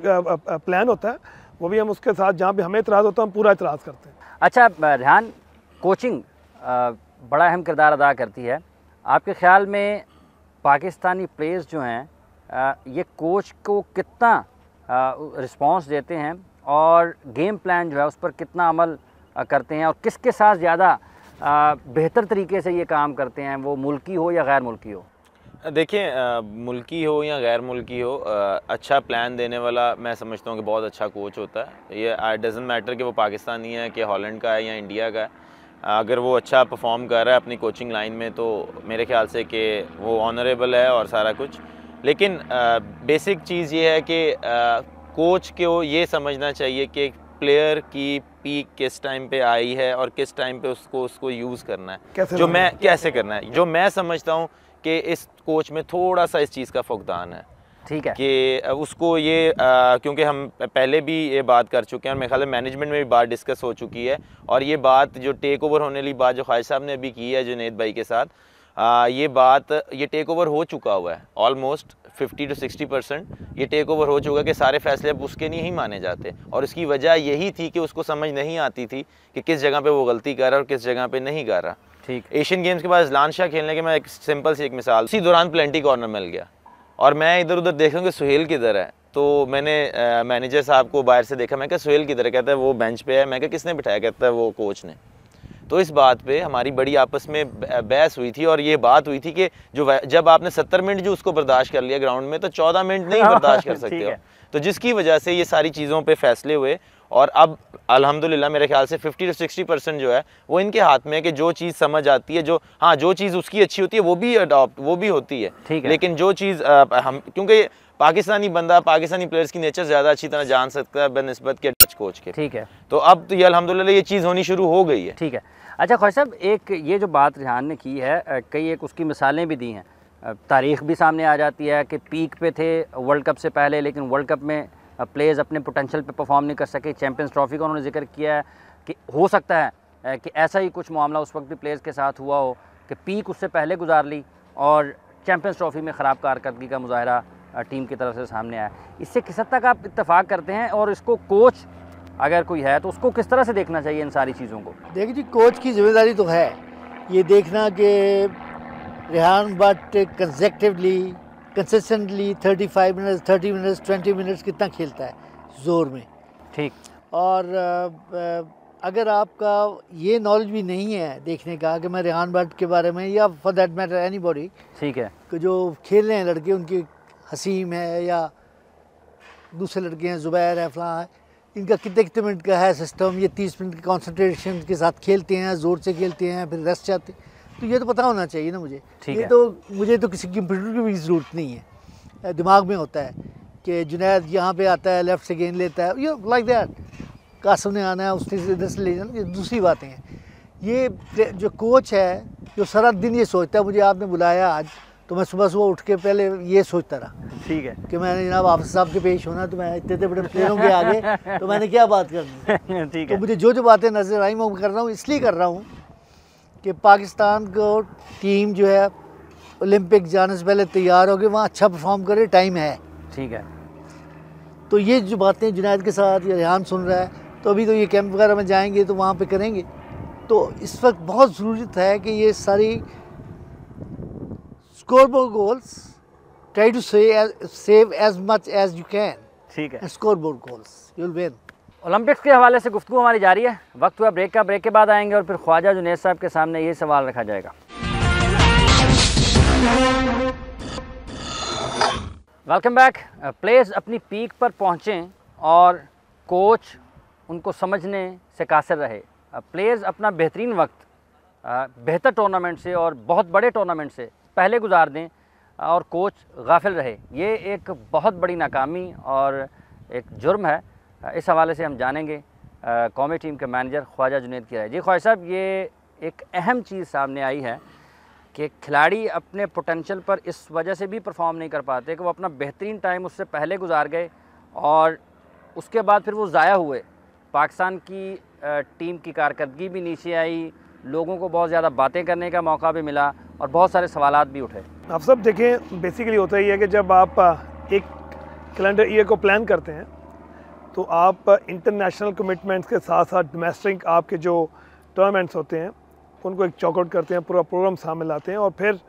प्लान होता है वो भी हम उसके साथ, जहाँ पे हमें इतराज़ होता है हम पूरा इतराज़ करते हैं। अच्छा रेहान, कोचिंग बड़ा अहम किरदार अदा करती है। आपके ख़्याल में पाकिस्तानी प्लेयर्स जो हैं ये कोच को कितना रिस्पांस देते हैं और गेम प्लान जो है उस पर कितना अमल करते हैं, और किसके साथ ज़्यादा बेहतर तरीके से ये काम करते हैं, वो मुल्की हो या गैर मुल्की हो? देखिए, मुल्की हो या गैर मुल्की हो, अच्छा प्लान देने वाला मैं समझता हूँ कि बहुत अच्छा कोच होता है। ये डज़न्ट मैटर कि वो पाकिस्तानी है कि हॉलैंड का है या इंडिया का है, अगर वो अच्छा परफॉर्म कर रहा है अपनी कोचिंग लाइन में तो मेरे ख्याल से कि वो ऑनरेबल है और सारा कुछ। लेकिन बेसिक चीज़ ये है कि कोच को ये समझना चाहिए कि प्लेयर की पीक किस टाइम पे आई है और किस टाइम पे उसको यूज़ करना है, कैसे करना है। जो मैं समझता हूँ कि इस कोच में थोड़ा सा इस चीज़ का फुकदान है, ठीक है, कि उसको ये क्योंकि हम पहले भी ये बात कर चुके हैं और मेरे ख्याल में मैनेजमेंट में भी बात डिस्कस हो चुकी है, और ये बात जो टेक ओवर होने वाली बात जो ख्वाहिश साहब ने अभी की है जुनैद भाई के साथ, ये टेक ओवर हो चुका हुआ है ऑलमोस्ट 50 to 60% ये टेक ओवर हो चुका है कि सारे फैसले अब उसके नहीं ही माने जाते। और उसकी वजह यही थी कि उसको समझ नहीं आती थी कि किस जगह पे वो गलती कर रहा है और किस जगह पे नहीं कर रहा। ठीक। एशियन गेम्स के बाद इज़लान शाह खेलने के मैं एक सिंपल सी एक मिसाल, उसी दौरान प्लेंटी कॉर्नर मिल गया और मैं इधर उधर देख रहा हूँ कि सुहेल किधर है, तो मैंने मैनेजर साहब को बाहर से देखा, मैं कहा सुहेल किधर है, कहता है वो बेंच पे है। मैं कहा किसने बिठाया, कहता है वो कोच ने। तो इस बात पे हमारी बड़ी आपस में बहस हुई थी और ये बात हुई थी कि जब आपने 70 मिनट जो उसको बर्दाश्त कर लिया ग्राउंड में, तो 14 मिनट नहीं बर्दाश्त कर सकते हो। तो जिसकी वजह से ये सारी चीज़ों पे फैसले हुए और अब अल्हम्दुलिल्लाह मेरे ख्याल से 50 to 60% जो है वो इनके हाथ में है कि जो चीज़ समझ आती है, जो चीज़ उसकी अच्छी होती है वो भी होती है। लेकिन जो चीज़ हम, क्योंकि पाकिस्तानी बंदा पाकिस्तानी प्लेयर्स की नेचर ज़्यादा अच्छी तरह जान सकता है बनस्बत के डच कोच के। ठीक है, तो अब तो ये अल्हम्दुलिल्लाह ये चीज़ होनी शुरू हो गई है। ठीक है। अच्छा ख्वाहिश साहब, एक ये जो बात रेहान ने की है, कई एक उसकी मिसालें भी दी हैं, तारीख़ भी सामने आ जाती है कि पीक पे थे वर्ल्ड कप से पहले, लेकिन वर्ल्ड कप में प्लेयर्स अपने पोटेंशियल पे परफॉर्म नहीं कर सके। चैम्पियंस ट्रॉफी का उन्होंने जिक्र किया है कि हो सकता है कि ऐसा ही कुछ मामला उस वक्त भी प्लेयर्स के साथ हुआ हो कि पीक उससे पहले गुजार ली और चैम्पियंस ट्रॉफी में ख़राब कारकर्दगी का मुजाहरा टीम की तरफ से सामने आया। इससे किस हद तक आप इत्तेफाक करते हैं, और इसको कोच अगर कोई है तो उसको किस तरह से देखना चाहिए इन सारी चीज़ों को? देखिए जी, कोच की जिम्मेदारी तो है ये देखना कि Rehan but consistently 35 minutes 30 minutes 20 minutes कितना खेलता है ज़ोर में। ठीक। और अगर आपका ये नॉलेज भी नहीं है देखने का कि मैं रेहान बट के बारे में या फॉर दैट मैटर एनीबॉडी, ठीक है, कि जो खेल रहे हैं लड़के, उनके हसीम है या दूसरे लड़के हैं, ज़ुबैर है, फलां है, इनका कितने मिनट का है सिस्टम, ये 30 मिनट के कॉन्सनट्रेशन के साथ खेलते हैं, ज़ोर से खेलते हैं, फिर रेस्ट चाहते हैं, तो ये तो पता होना चाहिए ना मुझे। ये तो मुझे तो किसी कंप्यूटर की भी ज़रूरत नहीं है, दिमाग में होता है कि जुनैद यहाँ पे आता है, लेफ़्ट से गेंद लेता है, ये लाइक दैट, कासिम ने आना है, उसने इधर से ले जाना, ये दूसरी बातें हैं। ये जो कोच है जो सारा दिन ये सोचता है, मुझे आपने बुलाया आज तो मैं सुबह सुबह उठ के पहले ये सोचता रहा, ठीक है, कि मैंने जनाब हाफिज़ साहब के पेश होना, तो मैं इतने बड़े प्लेयरों के आगे तो मैंने क्या बात करनी। ठीक है, तो मुझे जो बातें नज़र आई मैं कर रहा हूँ, इसलिए कर रहा हूँ कि पाकिस्तान को टीम जो है ओलंपिक जाने से पहले तैयार हो के वहाँ अच्छा परफॉर्म करे, टाइम है। ठीक है, तो ये जो बातें जुनैद के साथ या रेहान सुन रहा है, तो अभी तो ये कैंप वगैरह में जाएंगे तो वहाँ पे करेंगे, तो इस वक्त बहुत ज़रूरत है कि ये सारी scoreboard goals, try to save as much as you can. ठीक है, scoreboard goals, you'll win. Olympics के हवाले से गुफ्तगू हमारी जारी है। वक्त हुआ ब्रेक का, ब्रेक के बाद आएंगे और फिर ख्वाजा जुनैद साहब के सामने ये सवाल रखा जाएगा। Welcome back. प्लेयर्स अपनी पीक पर पहुँचें और कोच उनको समझने से कासिर रहे। प्लेयर्स अपना बेहतरीन वक्त बेहतर टूर्नामेंट से और बहुत बड़े टूर्नामेंट से पहले गुजार दें और कोच गाफिल रहे, ये एक बहुत बड़ी नाकामी और एक जुर्म है। इस हवाले से हम जानेंगे कौमी टीम के मैनेजर ख्वाजा जुनैद की राय। जी ख्वाजा साहब, ये एक अहम चीज़ सामने आई है कि खिलाड़ी अपने पोटेंशियल पर इस वजह से भी परफॉर्म नहीं कर पाते कि वो अपना बेहतरीन टाइम उससे पहले गुजार गए और उसके बाद फिर वो ज़ाया हुए, पाकिस्तान की टीम की कारकर्दगी भी नीचे आई, लोगों को बहुत ज़्यादा बातें करने का मौका भी मिला और बहुत सारे सवालात भी उठे। आप सब देखें, बेसिकली होता ही है कि जब आप एक कैलेंडर ईयर को प्लान करते हैं तो आप इंटरनेशनल कमिटमेंट्स के साथ साथ डोमेस्टिक आपके जो टूर्नामेंट्स होते हैं उनको एक चॉकआउट करते हैं, पूरा प्रोग्राम शामिल लाते हैं, और फिर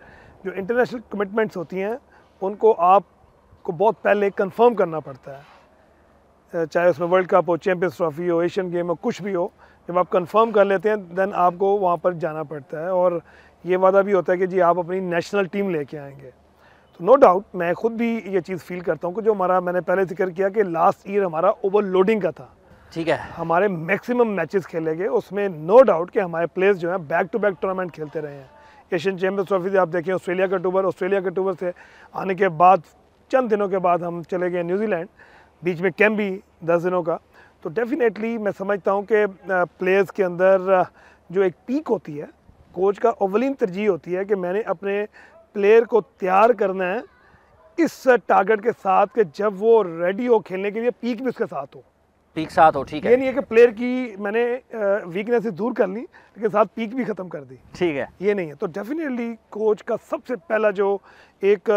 जो इंटरनेशनल कमिटमेंट्स होती हैं उनको आपको बहुत पहले कंफर्म करना पड़ता है, चाहे उसमें वर्ल्ड कप हो, चैम्पियंस ट्रॉफी हो, एशियन गेम हो, कुछ भी हो। जब आप कंफर्म कर लेते हैं देन आपको वहाँ पर जाना पड़ता है, और ये वादा भी होता है कि जी आप अपनी नेशनल टीम लेके आएंगे। तो नो डाउट मैं खुद भी ये चीज़ फील करता हूँ कि जो हमारा, मैंने पहले जिक्र किया कि लास्ट ईयर हमारा ओवरलोडिंग का था, ठीक है, हमारे मैक्सिमम मैचेस खेले गए, उसमें नो डाउट कि हमारे प्लेयर्स जो हैं बैक टू बैक टूर्नामेंट खेलते रहे हैं। एशियन चैम्पियंस ट्रॉफी से आप देखें, ऑस्ट्रेलिया का टूर से आने के बाद चंद दिनों के बाद हम चले गए न्यूजीलैंड, बीच में कैंप भी 10 दिनों का। तो डेफिनेटली मैं समझता हूँ कि प्लेयर्स के अंदर जो एक पीक होती है, कोच का अव्वलीन तरजीह होती है कि मैंने अपने प्लेयर को तैयार करना है इस टारगेट के साथ कि जब वो रेडी हो खेलने के लिए, पीक भी उसके साथ हो, पीक साथ हो, ठीक है। ये नहीं है कि प्लेयर की मैंने वीकनेस दूर कर ली लेकिन साथ पीक भी ख़त्म कर दी, ठीक है, ये नहीं है। तो डेफिनेटली कोच का सबसे पहला जो एक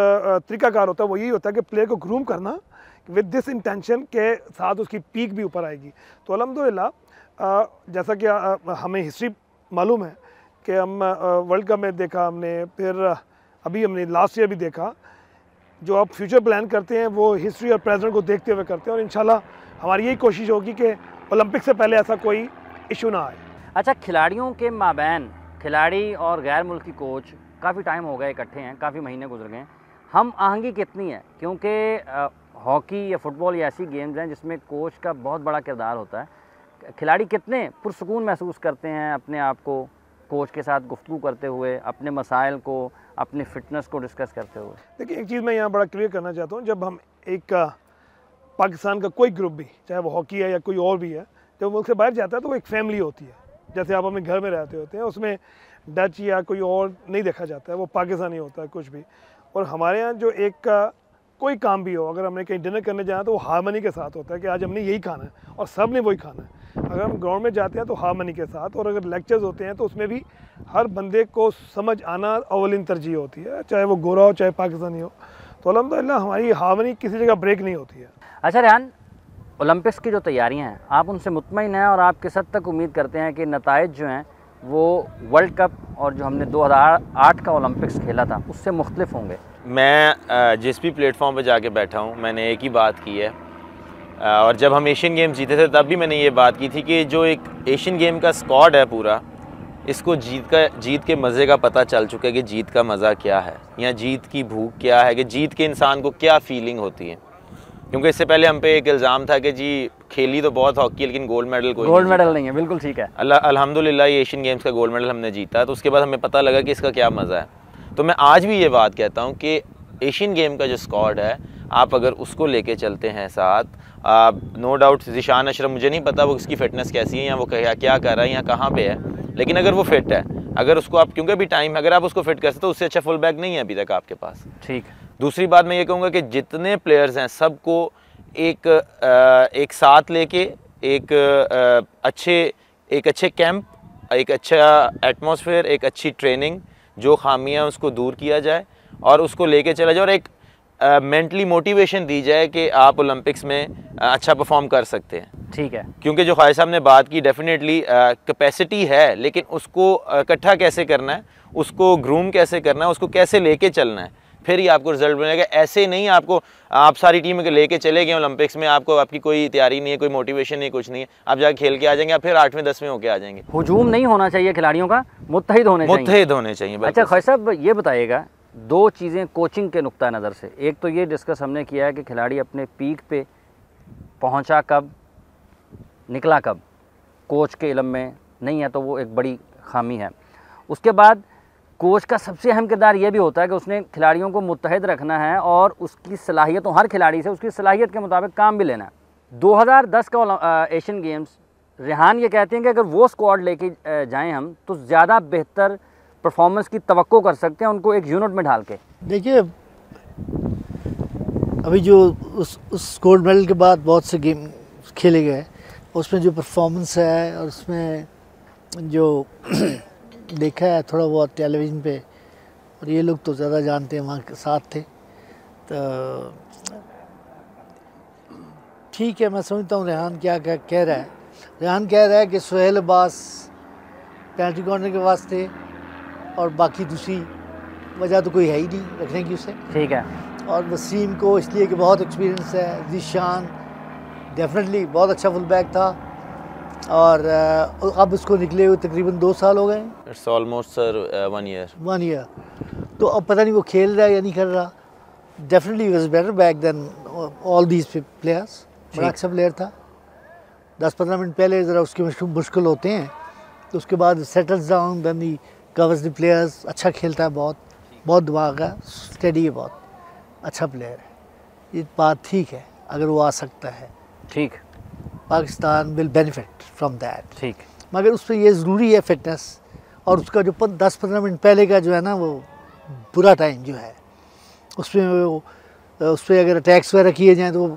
तरीकाकार होता है वो यही होता है कि प्लेयर को ग्रूम करना विद दिस इंटेंशन के साथ उसकी पीक भी ऊपर आएगी। तो अल्हम्दुलिल्लाह जैसा कि हमें हिस्ट्री मालूम है कि हम वर्ल्ड कप में देखा हमने, फिर अभी हमने लास्ट ईयर भी देखा, जो आप फ्यूचर प्लान करते हैं वो हिस्ट्री और प्रेजेंट को देखते हुए करते हैं, और इंशाल्लाह हमारी यही कोशिश होगी कि ओलंपिक से पहले ऐसा कोई इशू ना आए। अच्छा, खिलाड़ियों के माबैन, खिलाड़ी और गैर मुल्की कोच काफ़ी टाइम हो गए इकट्ठे हैं, काफ़ी महीने गुजर गए, हम आहंगी कितनी है? क्योंकि हॉकी या फुटबॉल या ऐसी गेम्स हैं जिसमें कोच का बहुत बड़ा किरदार होता है। खिलाड़ी कितने पुरसकून महसूस करते हैं अपने आप को कोच के साथ गुफ्तगू करते हुए, अपने मसाइल को, अपने फिटनेस को डिस्कस करते हुए? देखिए, एक चीज़ मैं यहाँ बड़ा क्लियर करना चाहता हूँ, जब हम एक पाकिस्तान का कोई ग्रुप भी, चाहे वो हॉकी है या कोई और भी है, जब मुल्क से बाहर जाता है तो वो एक फैमिली होती है। जैसे आप अपने घर में रहते होते हैं, उसमें डच या कोई और नहीं देखा जाता है, वो पाकिस्तानी होता है कुछ भी। और हमारे यहाँ जो एक कोई काम भी हो, अगर हमने कहीं डिनर करने जाना तो वो हार्मनी के साथ होता है कि आज हमने यही खाना है और सब ने वही खाना है। अगर हम ग्राउंड में जाते हैं तो हार्मनी के साथ, और अगर लेक्चर्स होते हैं तो उसमें भी हर बंदे को समझ आना अव्वलीन तरजीह होती है, चाहे वो गोरा हो चाहे पाकिस्तानी हो। तो अल्हम्दुलिल्लाह हमारी हार्मनी किसी जगह ब्रेक नहीं होती है। अच्छा रेहान, ओलंपिक्स की जो तैयारियां हैं, आप उनसे मुतमईन हैं और आप किस हद तक उम्मीद करते हैं कि नताइज जो हैं वो वर्ल्ड कप और जो हमने 2008 का ओलंपिक्स खेला था उससे मुख्तलिफ होंगे? मैं जिस भी प्लेटफॉर्म पे जाके बैठा हूँ मैंने एक ही बात की है, और जब हम एशियन गेम जीते थे तब भी मैंने ये बात की थी कि जो एक एशियन गेम का स्क्वाड है पूरा, इसको जीत के मज़े का पता चल चुका है कि जीत का मज़ा क्या है, या जीत की भूख क्या है, कि जीत के इंसान को क्या फीलिंग होती है। क्योंकि इससे पहले हम पे एक इल्ज़ाम था कि जी खेली तो बहुत हॉकी है लेकिन गोल्ड मेडल नहीं है। बिल्कुल ठीक है। अल्हम्दुलिल्लाह ये एशियन गेम्स का गोल्ड मेडल हमने जीता, तो उसके बाद हमें पता लगा कि इसका क्या मज़ा है। तो मैं आज भी ये बात कहता हूँ कि एशियन गेम का जो स्क्वाड है, आप अगर उसको लेके चलते हैं साथ, नो डाउट ज़िशान अशरफ, मुझे नहीं पता वो उसकी फ़िटनेस कैसी है या वो क्या कर रहा है या कहाँ पे है, लेकिन अगर वो फिट है, अगर उसको आप, क्योंकि अभी टाइम है, अगर आप उसको फिट कर सकते तो उससे अच्छा फुल बैक नहीं है अभी तक आपके पास। ठीक। दूसरी बात मैं ये कहूँगा कि जितने प्लेयर्स हैं सबको एक साथ लेके एक अच्छे कैंप, एक अच्छा एटमॉस्फेयर, एक अच्छी ट्रेनिंग, जो खामियां उसको दूर किया जाए और उसको लेके चला जाए, और एक मेंटली मोटिवेशन दी जाए कि आप ओलंपिक्स में अच्छा परफॉर्म कर सकते हैं। ठीक है। क्योंकि जो ख्वाहिश साहब ने बात की, डेफिनेटली कैपेसिटी है, लेकिन उसको इकट्ठा कैसे करना है, उसको ग्रूम कैसे करना है, उसको कैसे लेके चलना है, फिर ही आपको रिजल्ट मिलेगा। ऐसे नहीं आप सारी टीम के लेके चले गए ओलंपिक्स में, आपकी कोई तैयारी नहीं है, कोई मोटिवेशन नहीं, कुछ नहीं है, आप जाके खेल के आ जाएंगे, आप फिर 8वें 10वें होके आ जाएंगे। हुजूम नहीं होना चाहिए खिलाड़ियों का, मुत्तहिद होने चाहिए। अच्छा ख्वाहिश साहब, ये बताइएगा, दो चीज़ें कोचिंग के नुक्ता नज़र से, एक तो ये डिस्कस हमने किया है कि खिलाड़ी अपने पीक पे पहुंचा कब, निकला कब, कोच के इल्म में नहीं है तो वो एक बड़ी खामी है। उसके बाद कोच का सबसे अहम किरदार ये भी होता है कि उसने खिलाड़ियों को मुत्तहिद रखना है और उसकी सलाहियतों, हर खिलाड़ी से उसकी सलाहियत के मुताबिक काम भी लेना है। 2010 का एशियन गेम्स, रेहान ये कहते हैं कि अगर वो स्क्वाड लेके जाएं हम तो ज़्यादा बेहतर परफॉर्मेंस की तवक्को कर सकते हैं उनको एक यूनिट में ढाल के। देखिए, अभी जो उस गोल्ड मेडल के बाद बहुत से गेम खेले गए, उसमें जो परफॉर्मेंस है और उसमें जो देखा है थोड़ा बहुत टेलीविज़न पे, और ये लोग तो ज़्यादा जानते हैं, वहाँ के साथ थे, तो ठीक है। मैं समझता हूँ रेहान क्या कह रहा है। रेहान कह रहा है कि सोहेल अब्बास पेनल्टी कॉर्नर के वास्ते, और बाकी दूसरी वजह तो कोई है ही नहीं रखने की उसे। ठीक है। और वसीम को इसलिए कि बहुत एक्सपीरियंस है। ज़ीशान डेफिनेटली बहुत अच्छा फुल बैक था, और अब उसको निकले हुए तकरीबन 2 साल हो गए। It's almost sir 1 year. 1 year. तो अब पता नहीं वो खेल रहा है या नहीं कर रहा। Definitely was better back than all these players. बड़ा अच्छा प्लेयर था। 10-15 मिनट पहले ज़रा उसके मुश्किल होते हैं, तो उसके बाद settles down, then he covers the players. अच्छा खेलता है, बहुत दिमाग है, स्टेडी है, बहुत अच्छा प्लेयर है। ये बात ठीक है, अगर वो आ सकता है ठीक, Pakistan will benefit from that. ठीक। मगर उस पर ये ज़रूरी है फिटनेस, और उसका जो 10-15 मिनट पहले का जो है ना वो बुरा टाइम जो है, उसमें उस पर अगर अटैक्स वगैरह किए जाएँ तो वो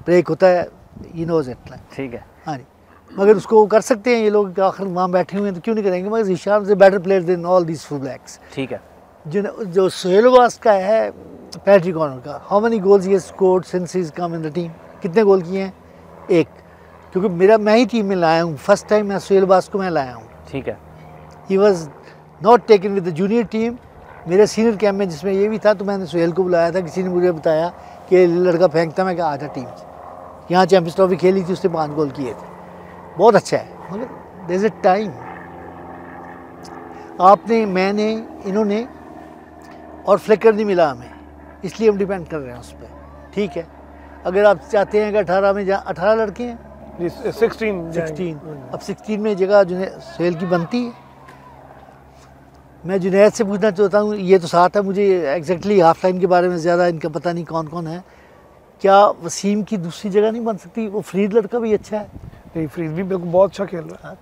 ब्रेक होता है, यू नोज इट। ठीक है। हाँ जी, मगर उसको कर सकते हैं ये लोग, आखिर वहाँ बैठे हुए हैं तो क्यों नहीं करेंगे। मगर ज़ीशान से better player than all these full backs. ठीक है। जो सोहेल अब्बास का है पेनल्टी कॉर्नर का, how many goals he has scored since he is come in the team? कितने गोल किए हैं? 1। क्योंकि मैं ही टीम में लाया हूँ, फर्स्ट टाइम मैं सोहेल अब्बास को मैं लाया हूँ। ठीक है। He was not taken with the junior team. मेरे सीनियर कैंप में जिसमें ये भी था, तो मैंने सोहेल को बुलाया था। किसी ने मुझे बताया कि लड़का फेंकता, मैं कहा आजा टीम से। यहाँ चैम्पियंस ट्रॉफी खेली थी, उसने 5 गोल किए थे, बहुत अच्छा है। मगर देयर इज अ टाइम, आपने, मैंने, इन्होंने, और फ्लिकर नहीं मिला हमें, इसलिए हम डिपेंड कर रहे हैं उस पर। ठीक है, अगर आप चाहते हैं कि 18 में 18 लड़के हैं, 16, अब 16 में जगह सोहेल की बनती है। मैं जुनैद से पूछना चाहता हूँ, ये तो साथ है, मुझे एग्जैक्टली हाफ लाइन के बारे में ज़्यादा इनका पता नहीं कौन कौन है, क्या वसीम की दूसरी जगह नहीं बन सकती? वो फ्रीड लड़का भी अच्छा है। नहीं, फ्रीड भी बिल्कुल बहुत अच्छा खेल रहा है,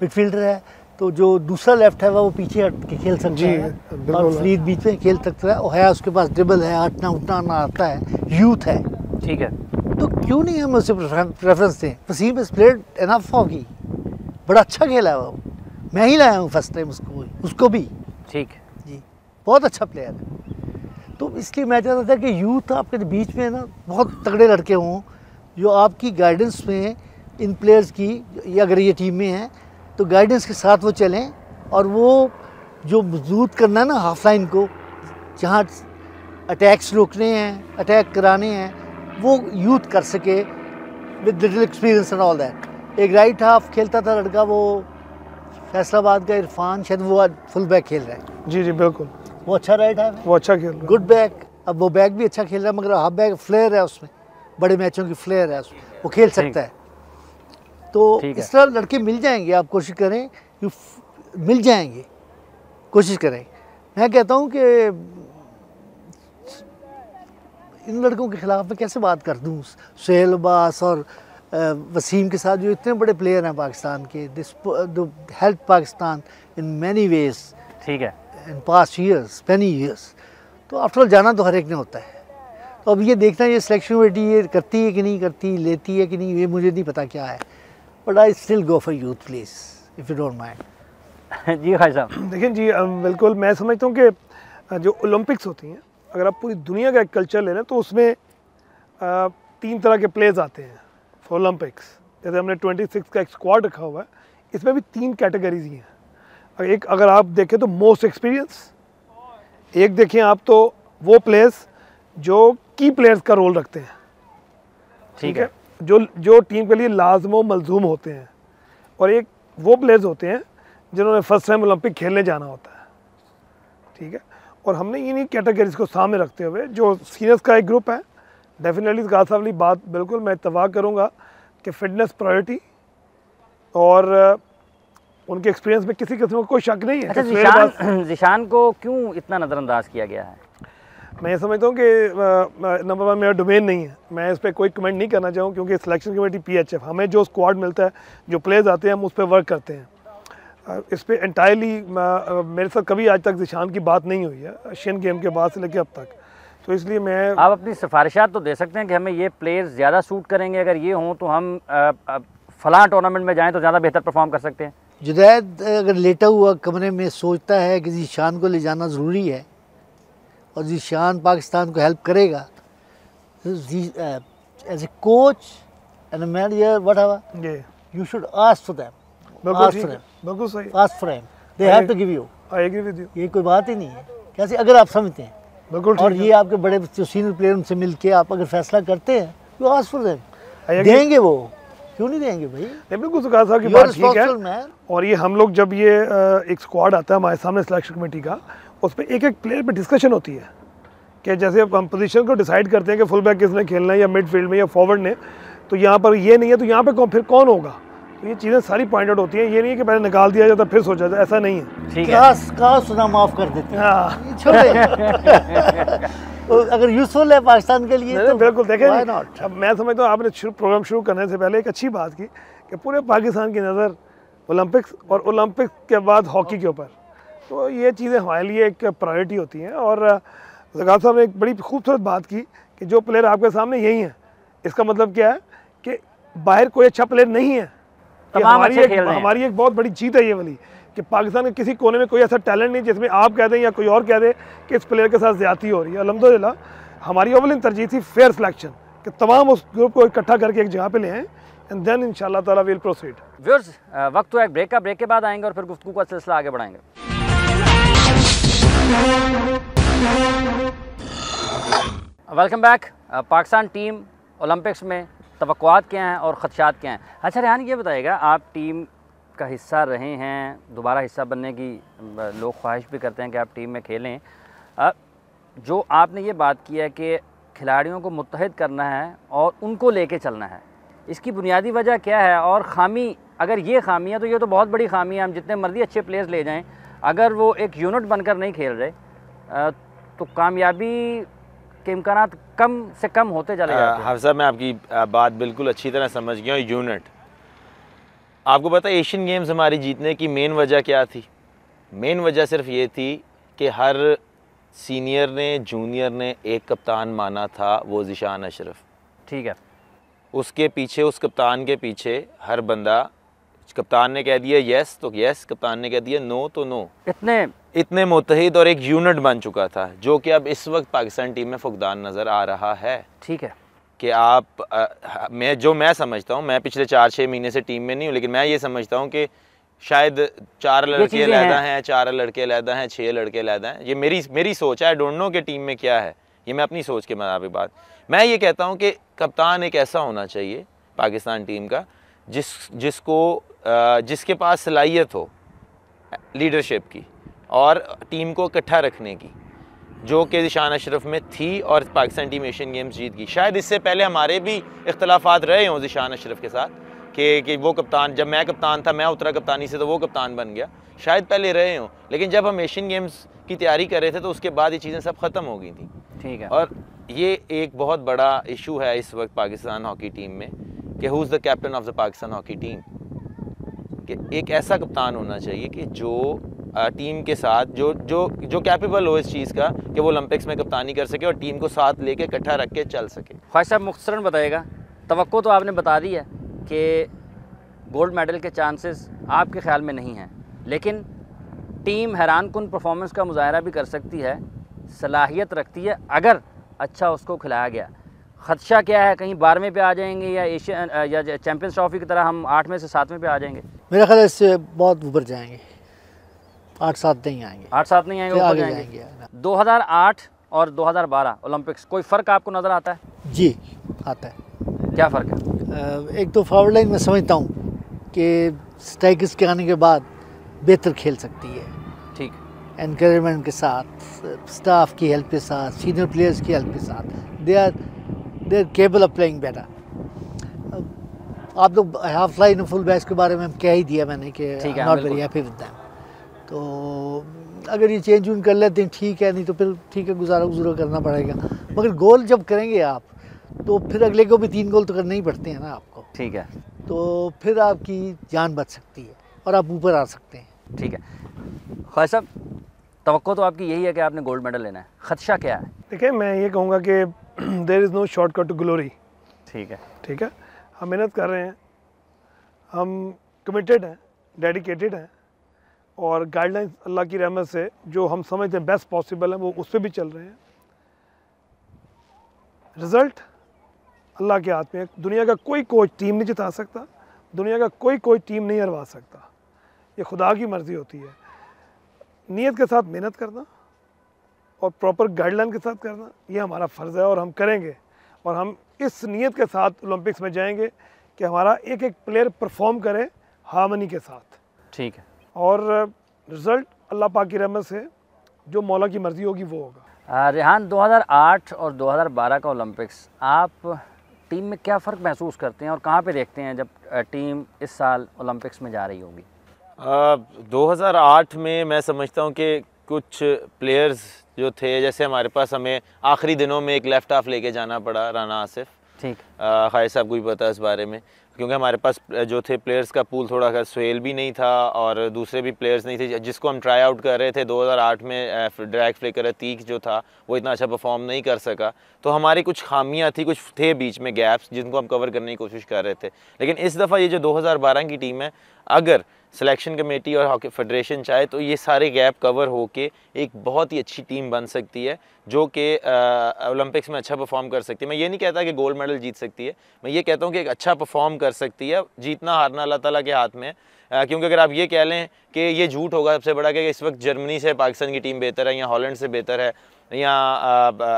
मिडफील्डर है, तो जो दूसरा लेफ्ट है वो पीछे हट के खेल सकता है, और फ्रीड बीच में खेल सकता है, और है उसके पास ड्रिबल है, हटना उठना आता है, यूथ है। ठीक है। तो क्यों नहीं हम उसे प्रेफरेंस दें? Waseem is played enough hockey, बड़ा अच्छा खेला है वो। मैं ही लाया हूँ फर्स्ट टाइम उसको भी। ठीक जी, बहुत अच्छा प्लेयर है। तो इसलिए मैं चाहता था कि यूथ आपके बीच में ना बहुत तगड़े लड़के हों, जो आपकी गाइडेंस में इन प्लेयर्स की, या अगर ये टीम में हैं तो गाइडेंस के साथ वो चलें, और वो जो मजबूत करना है ना हाफ लाइन को, जहाँ अटैक्स रोकने हैं, अटैक कराने हैं, वो यूथ कर सके with little experience and all that. एक राइट हाफ खेलता था लड़का, वो फैसलाबाद का इरफान, शायद वो आज फुल बैक खेल रहा है। जी जी बिल्कुल, वो अच्छा राइट हाफ है, वो अच्छा खेल रहा है, गुड बैक। अब वो बैक भी अच्छा खेल रहा है, मगर हाफ बैक फ्लेयर है उसमें, बड़े मैचों की फ्लेयर है उसमें, वो खेल सकता है। तो इस तरह लड़के मिल जाएंगे, आप कोशिश करें, मिल जाएंगे, कोशिश करें। मैं कहता हूँ कि इन लड़कों के खिलाफ मैं कैसे बात कर दूँ? सोहेल अब्बास और वसीम के साथ जो इतने बड़े प्लेयर हैं पाकिस्तान के, this help Pakistan in many ways. ठीक है, in past years, many years. तो आफ्टर ऑल जाना तो हर एक ने होता है। तो अब ये देखना, ये सिलेक्शन कमेटी ये करती है कि नहीं करती, लेती है कि नहीं, ये मुझे नहीं पता क्या है, but I still go for youth please, if you don't mind. जी खाई साहब। देखिए जी, बिल्कुल मैं समझता हूँ कि जो ओलंपिक्स होती हैं, अगर आप पूरी दुनिया का एक कल्चर ले लें तो उसमें 3 तरह के प्लेयर्स आते हैं फॉर ओलंपिक्स। जैसे हमने 26 का एक स्क्वाड रखा हुआ है, इसमें भी 3 कैटेगरीज ही हैं। एक अगर आप देखें तो मोस्ट एक्सपीरियंस, एक देखें आप तो वो प्लेयर्स जो की प्लेयर्स का रोल रखते हैं। ठीक है, जो टीम के लिए लाजमो मलजूम होते हैं, और एक वो प्लेयर्स होते हैं जिन्होंने फर्स्ट टाइम ओलंपिक खेलने जाना होता है। ठीक है, और हमने इन्हीं कैटेगरीज को सामने रखते हुए जो सीनियर्स का एक ग्रुप है, डेफिनेटली गाल साहब वाली बात बिल्कुल मैं इत्तफाक करूँगा कि फिटनेस प्रायोरिटी, और उनके एक्सपीरियंस में किसी किस्म का कोई शक नहीं है। अच्छा, ज़ीशान को क्यों इतना नज़रअंदाज किया गया है? मैं समझता हूँ कि नंबर 1 मेरा डोमेन नहीं है, मैं इस पर कोई कमेंट नहीं करना चाहूँ, क्योंकि सिलेक्शन कमेटी PHF, हमें जो स्क्वाड मिलता है, जो प्लेयर्स आते हैं, हम उस पर वर्क करते हैं। इस पर एंटायरली मेरे साथ कभी आज तक ज़ीशान की बात नहीं हुई है, एशियन गेम के बाद से लेकर अब तक। तो इसलिए मैं आप अपनी सिफारिशात तो दे सकते हैं कि हमें ये प्लेयर्स ज़्यादा सूट करेंगे, अगर ये हों तो हम फलां टूर्नामेंट में जाएं तो ज़्यादा बेहतर परफॉर्म कर सकते हैं। जुनैद अगर लेटा हुआ कमरे में सोचता है कि ज़ीशान को ले जाना ज़रूरी है और ज़ीशान पाकिस्तान को हेल्प करेगा, as a coach and manager whatever, ये you should ask for them. बिल्कुल Ask ठीक for है, them. बिल्कुल सही। Ask for them. They have to give you. I agree with you, ये कोई बात ही नहीं है। कैसे अगर आप समझते हैं बिल्कुल और ठीक ये आपके बड़े जो सीनियर प्लेयर उनसे मिलके आप अगर फैसला करते हैं, you ask for them. I agree. देंगे वो, क्यों नहीं देंगे भाई? है। बिल्कुल सुखा साहब की You are बात ठीक है। responsible man. और ये हम लोग जब ये एक स्क्वाड आता है हमारे सामने सिलेक्शन कमेटी का, उस पर एक एक प्लेयर पे डिस्कशन होती है कि जैसे हम पोजीशन को डिसाइड करते हैं कि फुल बैक किसने खेलना है या मिडफील्ड में या फॉरवर्ड ने, तो यहाँ पर ये नहीं है तो यहाँ पे फिर कौन होगा, तो ये चीज़ें सारी पॉइंट आउट होती हैं। ये नहीं है कि पहले निकाल दिया जाता फिर सोचा जाए, ऐसा नहीं है। ठीक है, कहा सुना माफ कर देते हैं। हाँ छोड़े। तो अगर यूजफुल है पाकिस्तान के लिए तो बिल्कुल देखें why जी, not? अब मैं समझता हूँ आपने प्रोग्राम शुरू करने से पहले एक अच्छी बात की कि पूरे पाकिस्तान की नज़र ओलंपिक्स और ओलंपिक्स के बाद हॉकी के ऊपर, तो ये चीज़ें हमारे लिए एक प्रायोरिटी होती हैं। और ज़कात साहब ने एक बड़ी खूबसूरत बात की कि जो प्लेयर आपके सामने यही है, इसका मतलब क्या है कि बाहर कोई अच्छा प्लेयर नहीं है। तमाम अच्छे खेल रहे हैं। हमारी एक बहुत बड़ी जीत है ये वाली कि पाकिस्तान के किसी कोने में कोई ऐसा टैलेंट नहीं जिसमें आप कह दें या कोई और कह दे कि इस प्लेयर के साथ ज़्यादती हो रही है। अल्हम्दुलिल्लाह हमारी अव्वलिन तरजीह थी फेयर सिलेक्शन कि तमाम उस ग्रुप को इकट्ठा करके एक जगह पे ले आएँ एंड देन इंशाल्लाह ताला विल प्रोसीड। व्यूअर्स, वक्त तो एक ब्रेक का, ब्रेक के बाद आएंगे और फिर गुफ्तगू का सिलसिला आगे बढ़ाएंगे। Welcome back. Pakistan team Olympics में तवक्कुआत क्या हैं और ख़दशात क्या हैं? अच्छा रेहान, ये बताइएगा, आप टीम का हिस्सा रहे हैं, दोबारा हिस्सा बनने की लोग ख्वाहिश भी करते हैं कि आप टीम में खेलें। जो आपने ये बात की है कि खिलाड़ियों को मुत्तहिद करना है और उनको लेके चलना है, इसकी बुनियादी वजह क्या है? और ख़ामी, अगर ये ख़ामी है तो ये तो बहुत बड़ी ख़ामी है। हम जितने मर्ज़ी अच्छे प्लेयर्स ले जाएं, अगर वो एक यूनिट बनकर नहीं खेल रहे तो कामयाबी के इम्कानात कम से कम होते चले जाते हैं। हाफिज़ साहब, मैं आपकी बात बिल्कुल अच्छी तरह समझ गया हूँ। यूनिट, आपको पता है एशियन गेम्स हमारी जीतने की मेन वजह क्या थी? मेन वजह सिर्फ ये थी कि हर सीनियर ने, जूनियर ने एक कप्तान माना था, वो ज़ीशान अशरफ। ठीक है, उसके पीछे, उस कप्तान के पीछे हर बंदा, कप्तान ने कह दिया यस तो यस, कप्तान ने कह दिया नो तो नो। इतने मुत्तहिद और एक यूनिट बन चुका था, जो कि अब इस वक्त पाकिस्तान टीम में फुकदान नज़र आ रहा है। ठीक है कि आप मैं समझता हूँ, मैं पिछले 4-6 महीने से टीम में नहीं हूँ, लेकिन मैं ये समझता हूँ कि शायद 4 लड़के अलहदा हैं, 4 लड़के अलहदा हैं, 6 लड़के अलहदा हैं। ये मेरी सोच है। आई डोंट नो कि टीम में क्या है, ये मैं अपनी सोच के मुताबिक बात मैं ये कहता हूँ कि कप्तान एक ऐसा होना चाहिए पाकिस्तान टीम का जिसके पास सलाहियत हो लीडरशिप की और टीम को इकट्ठा रखने की, जो कि ज़ीशान अशरफ में थी और पाकिस्तान टीम एशियन गेम्स जीत गई। शायद इससे पहले हमारे भी इख्तलाफात रहे हों ज़ीशान अशरफ के साथ कि वो कप्तान, जब मैं कप्तान था, मैं उतरा कप्तानी से तो वो कप्तान बन गया, शायद पहले रहे हों, लेकिन जब हम एशियन गेम्स की तैयारी कर रहे थे तो उसके बाद ये चीज़ें सब ख़त्म हो गई थी। ठीक है, और ये एक बहुत बड़ा इशू है इस वक्त पाकिस्तान हॉकी टीम में कि who is the captain of the Pakistan hockey team, कि एक ऐसा कप्तान होना चाहिए कि जो टीम के साथ जो कैपेबल हो इस चीज़ का कि वो ओलंपिक्स में कप्तानी कर सके और टीम को साथ लेके इकट्ठा रख के चल सके। ख्वाहिश साहब मुख्तसरन बताइएगा, तवक्को तो आपने बता दी है कि गोल्ड मेडल के चांसेस आपके ख्याल में नहीं हैं, लेकिन टीम हैरान कुन परफॉर्मेंस का मुजाहरा भी कर सकती है, सलाहियत रखती है अगर अच्छा उसको खिलाया गया। खदशा क्या है, कहीं 12वें पे आ जाएंगे या एशियन या चैम्पियंस ट्रॉफी की तरह हम 8वें से 7वें पे आ जाएंगे? मेरा ख्याल है इससे बहुत ऊपर जाएंगे, 8-7 नहीं आएंगे, 8-7 नहीं आएंगे, ऊपर आगे जाएंगे। 2008 और 2012 ओलंपिक्स, कोई फ़र्क आपको नज़र आता है? जी आता है। क्या फ़र्क है? एक तो फॉरवर्ड लाइन में समझता हूँ कि स्ट्राइकर्स के आने के बाद बेहतर खेल सकती है, ठीक, एनकरेजमेंट के साथ, स्टाफ की हेल्प के साथ, सीनियर प्लेयर्स की हेल्प के साथ, they are capable of playing better. आप लोग हाफ लाइन फुल बैच के बारे में कह ही दिया मैंने कि not very happy with them, तो अगर ये चेंज उन कर लेते हैं ठीक है, नहीं तो फिर ठीक है, गुजारा करना पड़ेगा। मगर गोल जब करेंगे आप तो फिर अगले को भी 3 गोल तो करने ही पड़ते हैं ना आपको। ठीक है, तो फिर आपकी जान बच सकती है और आप ऊपर आ सकते हैं। ठीक है। ख्वाहिश साहब, तवक्को तो आपकी यही है कि आपने गोल्ड मेडल लेना है, खदशा क्या है? देखिए, मैं ये कहूँगा कि there is no shortcut to glory. ठीक है, ठीक है, हम मेहनत कर रहे हैं, हम कमिटेड हैं, डेडिकेटेड हैं, और गाइडलाइंस अल्लाह की रहमत से जो हम समझते हैं बेस्ट पॉसिबल है वो उस पर भी चल रहे हैं। रिज़ल्ट अल्लाह के हाथ में है। दुनिया का कोई कोच टीम नहीं जिता सकता, दुनिया का कोई कोच टीम नहीं हरवा सकता, ये खुदा की मर्ज़ी होती है। नीयत के साथ मेहनत करना और प्रॉपर गाइडलाइन के साथ करना, ये हमारा फ़र्ज़ है और हम करेंगे, और हम इस नीयत के साथ ओलंपिक्स में जाएंगे कि हमारा एक एक प्लेयर परफॉर्म करे हार्मनी के साथ। ठीक है, और रिज़ल्ट अल्लाह पाक की रहमत से जो मौला की मर्ज़ी होगी वो होगा। रेहान, 2008 और 2012 का ओलंपिक्स, आप टीम में क्या फ़र्क महसूस करते हैं और कहाँ पे देखते हैं जब टीम इस साल ओलंपिक्स में जा रही होगी? 2008 में मैं समझता हूँ कि कुछ प्लेयर्स जो थे, जैसे हमारे पास हमें आखिरी दिनों में एक लेफ़्ट हाफ लेके जाना पड़ा, राना आसिफ। ठीक, खाई साहब को भी पता है इस बारे में, क्योंकि हमारे पास जो थे प्लेयर्स का पूल थोड़ा सा, सुहेल भी नहीं था और दूसरे भी प्लेयर्स नहीं थे जिसको हम ट्राई आउट कर रहे थे। 2008 में ड्रैग फ्लिकर अतीक जो था वो इतना अच्छा परफॉर्म नहीं कर सका, तो हमारी कुछ खामियां थी, कुछ थे बीच में गैप्स जिनको हम कवर करने की कोशिश कर रहे थे। लेकिन इस दफ़ा ये जो 2012 की टीम है, अगर सिलेक्शन कमेटी और हॉकी फेडरेशन चाहे तो ये सारे गैप कवर होके एक बहुत ही अच्छी टीम बन सकती है जो कि ओलंपिक्स में अच्छा परफॉर्म कर सकती है। मैं ये नहीं कहता कि गोल्ड मेडल जीत सकती है, मैं ये कहता हूँ कि एक अच्छा परफॉर्म कर सकती है। जीतना हारना अल्लाह ताला के हाथ में है, क्योंकि अगर आप ये कह लें कि ये झूठ होगा सबसे बड़ा कि इस वक्त जर्मनी से पाकिस्तान की टीम बेहतर है या हॉलैंड से बेहतर है या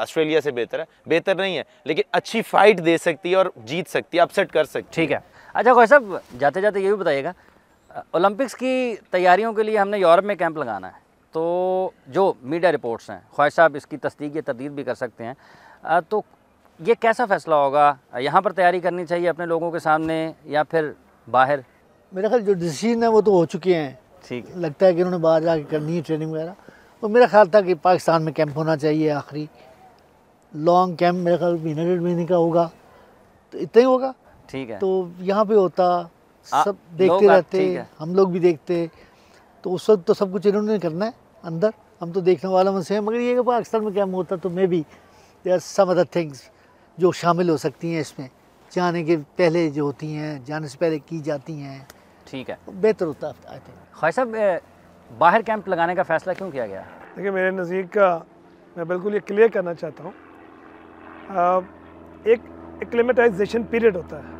ऑस्ट्रेलिया से बेहतर है, बेहतर नहीं है, लेकिन अच्छी फाइट दे सकती है और जीत सकती है, अपसेट कर सकती है। ठीक है। अच्छा ख्वाजा साहब, जाते जाते ये भी बताइएगा, ओलंपिक्स की तैयारियों के लिए हमने यूरोप में कैंप लगाना है, तो जो मीडिया रिपोर्ट्स हैं, ख्वाजा साहब इसकी तस्दीक या तरदीद भी कर सकते हैं, तो ये कैसा फ़ैसला होगा? यहाँ पर तैयारी करनी चाहिए अपने लोगों के सामने या फिर बाहर? मेरा ख्याल जो डिसीजन है वो तो हो चुके हैं। ठीक है, लगता है कि उन्होंने बाहर जाके करनी है ट्रेनिंग वगैरह, और मेरा ख्याल था कि पाकिस्तान में कैंप होना चाहिए आखिरी लॉन्ग कैंप, मेरा ख्याल महीने 1.5 महीने का होगा, तो इतना ही होगा। ठीक है, तो यहाँ पे होता, सब देखते रहते, हम लोग भी देखते, तो उस वक्त तो सब कुछ इन्होंने करना है अंदर, हम तो देखने वाला में से हैं। मगर ये कि पाकिस्तान में कैंप होता तो may be there are some other things जो शामिल हो सकती हैं इसमें, जाने के पहले जो होती हैं, जाने से पहले की जाती हैं। ठीक है, तो बेहतर होता है आई थिंक। ख्वाजा साहब, बाहर कैंप लगाने का फ़ैसला क्यों किया गया? देखिए, मेरे नज़दीक का मैं बिल्कुल ये क्लियर करना चाहता हूँ, एक एक्लेमेटाइजेशन पीरियड होता है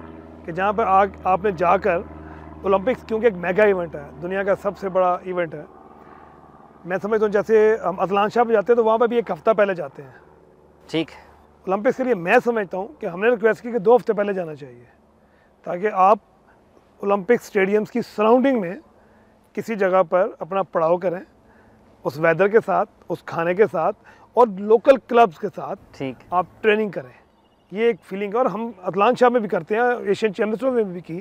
कि जहाँ पर आपने जाकर ओलंपिक्स, क्योंकि एक मेगा इवेंट है, दुनिया का सबसे बड़ा इवेंट है। मैं समझता हूँ जैसे हम अजलान शाह पे जाते हैं तो वहाँ पर भी एक हफ़्ता पहले जाते हैं। ठीक, ओलंपिक्स के लिए मैं समझता हूँ कि हमने रिक्वेस्ट की कि 2 हफ्ते पहले जाना चाहिए, ताकि आप ओलंपिक स्टेडियम्स की सराउंडिंग में किसी जगह पर अपना पड़ाव करें, उस वेदर के साथ, उस खाने के साथ और लोकल क्लब्स के साथ। ठीक, आप ट्रेनिंग करें, ये एक फीलिंग है। और हम अजलान शाह में भी करते हैं, एशियन चैम्पियनशिप में भी की,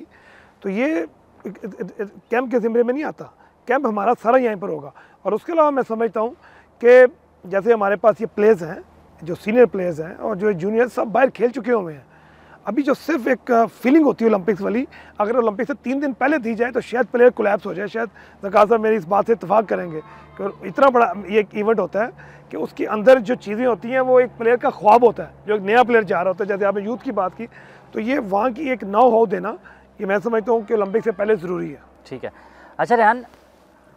तो ये कैंप के ज़िम्मे में नहीं आता, कैंप हमारा सारा यहीं पर होगा। और उसके अलावा मैं समझता हूँ कि जैसे हमारे पास ये प्लेयर्स हैं, जो सीनियर प्लेयर्स हैं और जो जूनियर, सब बाहर खेल चुके हुए हैं। अभी जो सिर्फ एक फीलिंग होती है ओलंपिक्स वाली, अगर ओलंपिक से 3 दिन पहले दी जाए तो शायद प्लेयर कोलैप्स हो जाए। शायद ज़कात साहब मेरी इस बात से इत्तेफाक करेंगे कि इतना बड़ा ये एक इवेंट होता है कि उसके अंदर जो चीज़ें होती हैं वो एक प्लेयर का ख्वाब होता है, जो एक नया प्लेयर जा रहा होता है। जैसे आपने यूथ की बात की, तो ये वहाँ की एक नाव हाउ देना, ये मैं समझता हूँ कि ओलंपिक से पहले ज़रूरी है। ठीक है। अच्छा रेहान,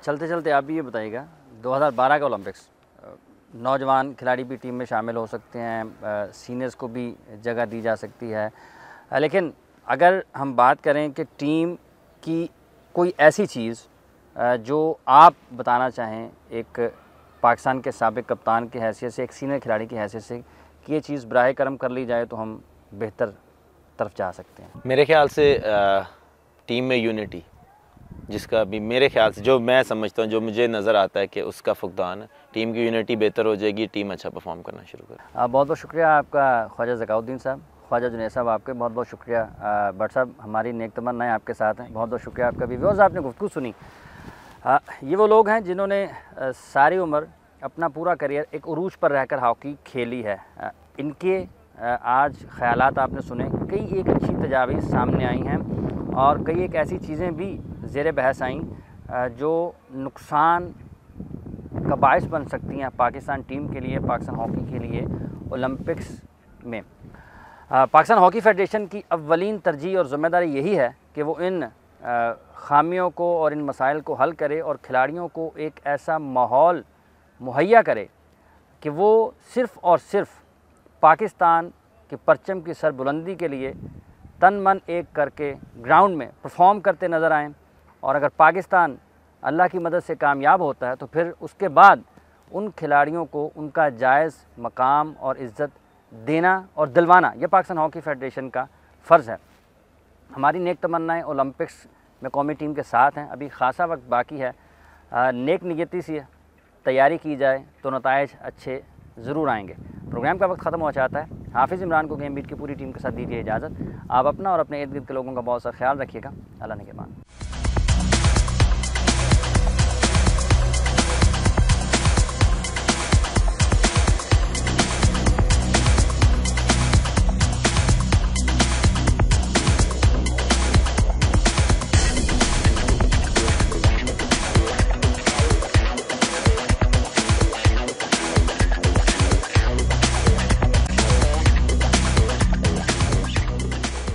चलते चलते आप भी ये बताइएगा, 2012 का ओलंपिक्स, नौजवान खिलाड़ी भी टीम में शामिल हो सकते हैं, सीनियर्स को भी जगह दी जा सकती है, लेकिन अगर हम बात करें कि टीम की कोई ऐसी चीज़ जो आप बताना चाहें एक पाकिस्तान के साबिक कप्तान की हैसियत से, एक सीनियर खिलाड़ी की हैसियत से, कि ये चीज़ बराह करम कर ली जाए तो हम बेहतर तरफ जा सकते हैं? मेरे ख्याल से टीम में यूनिटी, जिसका भी मेरे ख्याल से, जो मैं समझता हूँ, जो मुझे नज़र आता है कि उसका फुकदान है, टीम की यूनिटी बेहतर हो जाएगी, टीम अच्छा परफॉर्म करना शुरू करे। बहुत बहुत शुक्रिया आपका ख्वाजा ज़काउद्दीन साहब, ख्वाजा जुनैद साहब, आपके बहुत बहुत शुक्रिया। भट्ट साहब, हमारी नेक तमन्नाएं आपके साथ हैं, बहुत बहुत शुक्रिया आपका। व्यूअर्स, आपने गुफ्तगू सुनी। ये वो लोग हैं जिन्होंने सारी उम्र अपना पूरा करियर एक उरूज पर रहकर हॉकी खेली है। इनके आज ख़यालात आपने सुने, कई एक अच्छी तजावीज़ सामने आई हैं और कई एक ऐसी चीज़ें भी ज़ेर बहस आईं जो नुकसान का बायस बन सकती हैं पाकिस्तान टीम के लिए, पाकिस्तान हॉकी के लिए ओलंपिक्स में। पाकिस्तान हॉकी फेडरेशन की अव्वलीन तरजीह और ज़िम्मेदारी यही है कि वो इन ख़ामियों को और इन मसाइल को हल करे और खिलाड़ियों को एक ऐसा माहौल मुहैया करे कि वो सिर्फ़ और सिर्फ पाकिस्तान के परचम की सरबुलंदी के लिए तन मन एक करके ग्राउंड में परफॉर्म करते नज़र आएँ। और अगर पाकिस्तान अल्लाह की मदद से कामयाब होता है तो फिर उसके बाद उन खिलाड़ियों को उनका जायज़ मकाम और इज़्ज़त देना और दिलवाना ये पाकिस्तान हॉकी फेडरेशन का फ़र्ज़ है। हमारी नेक तमन्नाएं ओलंपिक्स में कौमी टीम के साथ हैं। अभी ख़ासा वक्त बाकी है। नेक नियति से तैयारी की जाए तो नताइज अच्छे ज़रूर आएंगे। प्रोग्राम का वक्त ख़त्म हो जाता है। हाफिज़ इमरान को गेम बीट की पूरी टीम के साथ दीजिए इजाज़त। आप अपना और अपने इर्द गिर्द के लोगों का बहुत सा ख्याल रखिएगा। अल्लाह ने के बाद।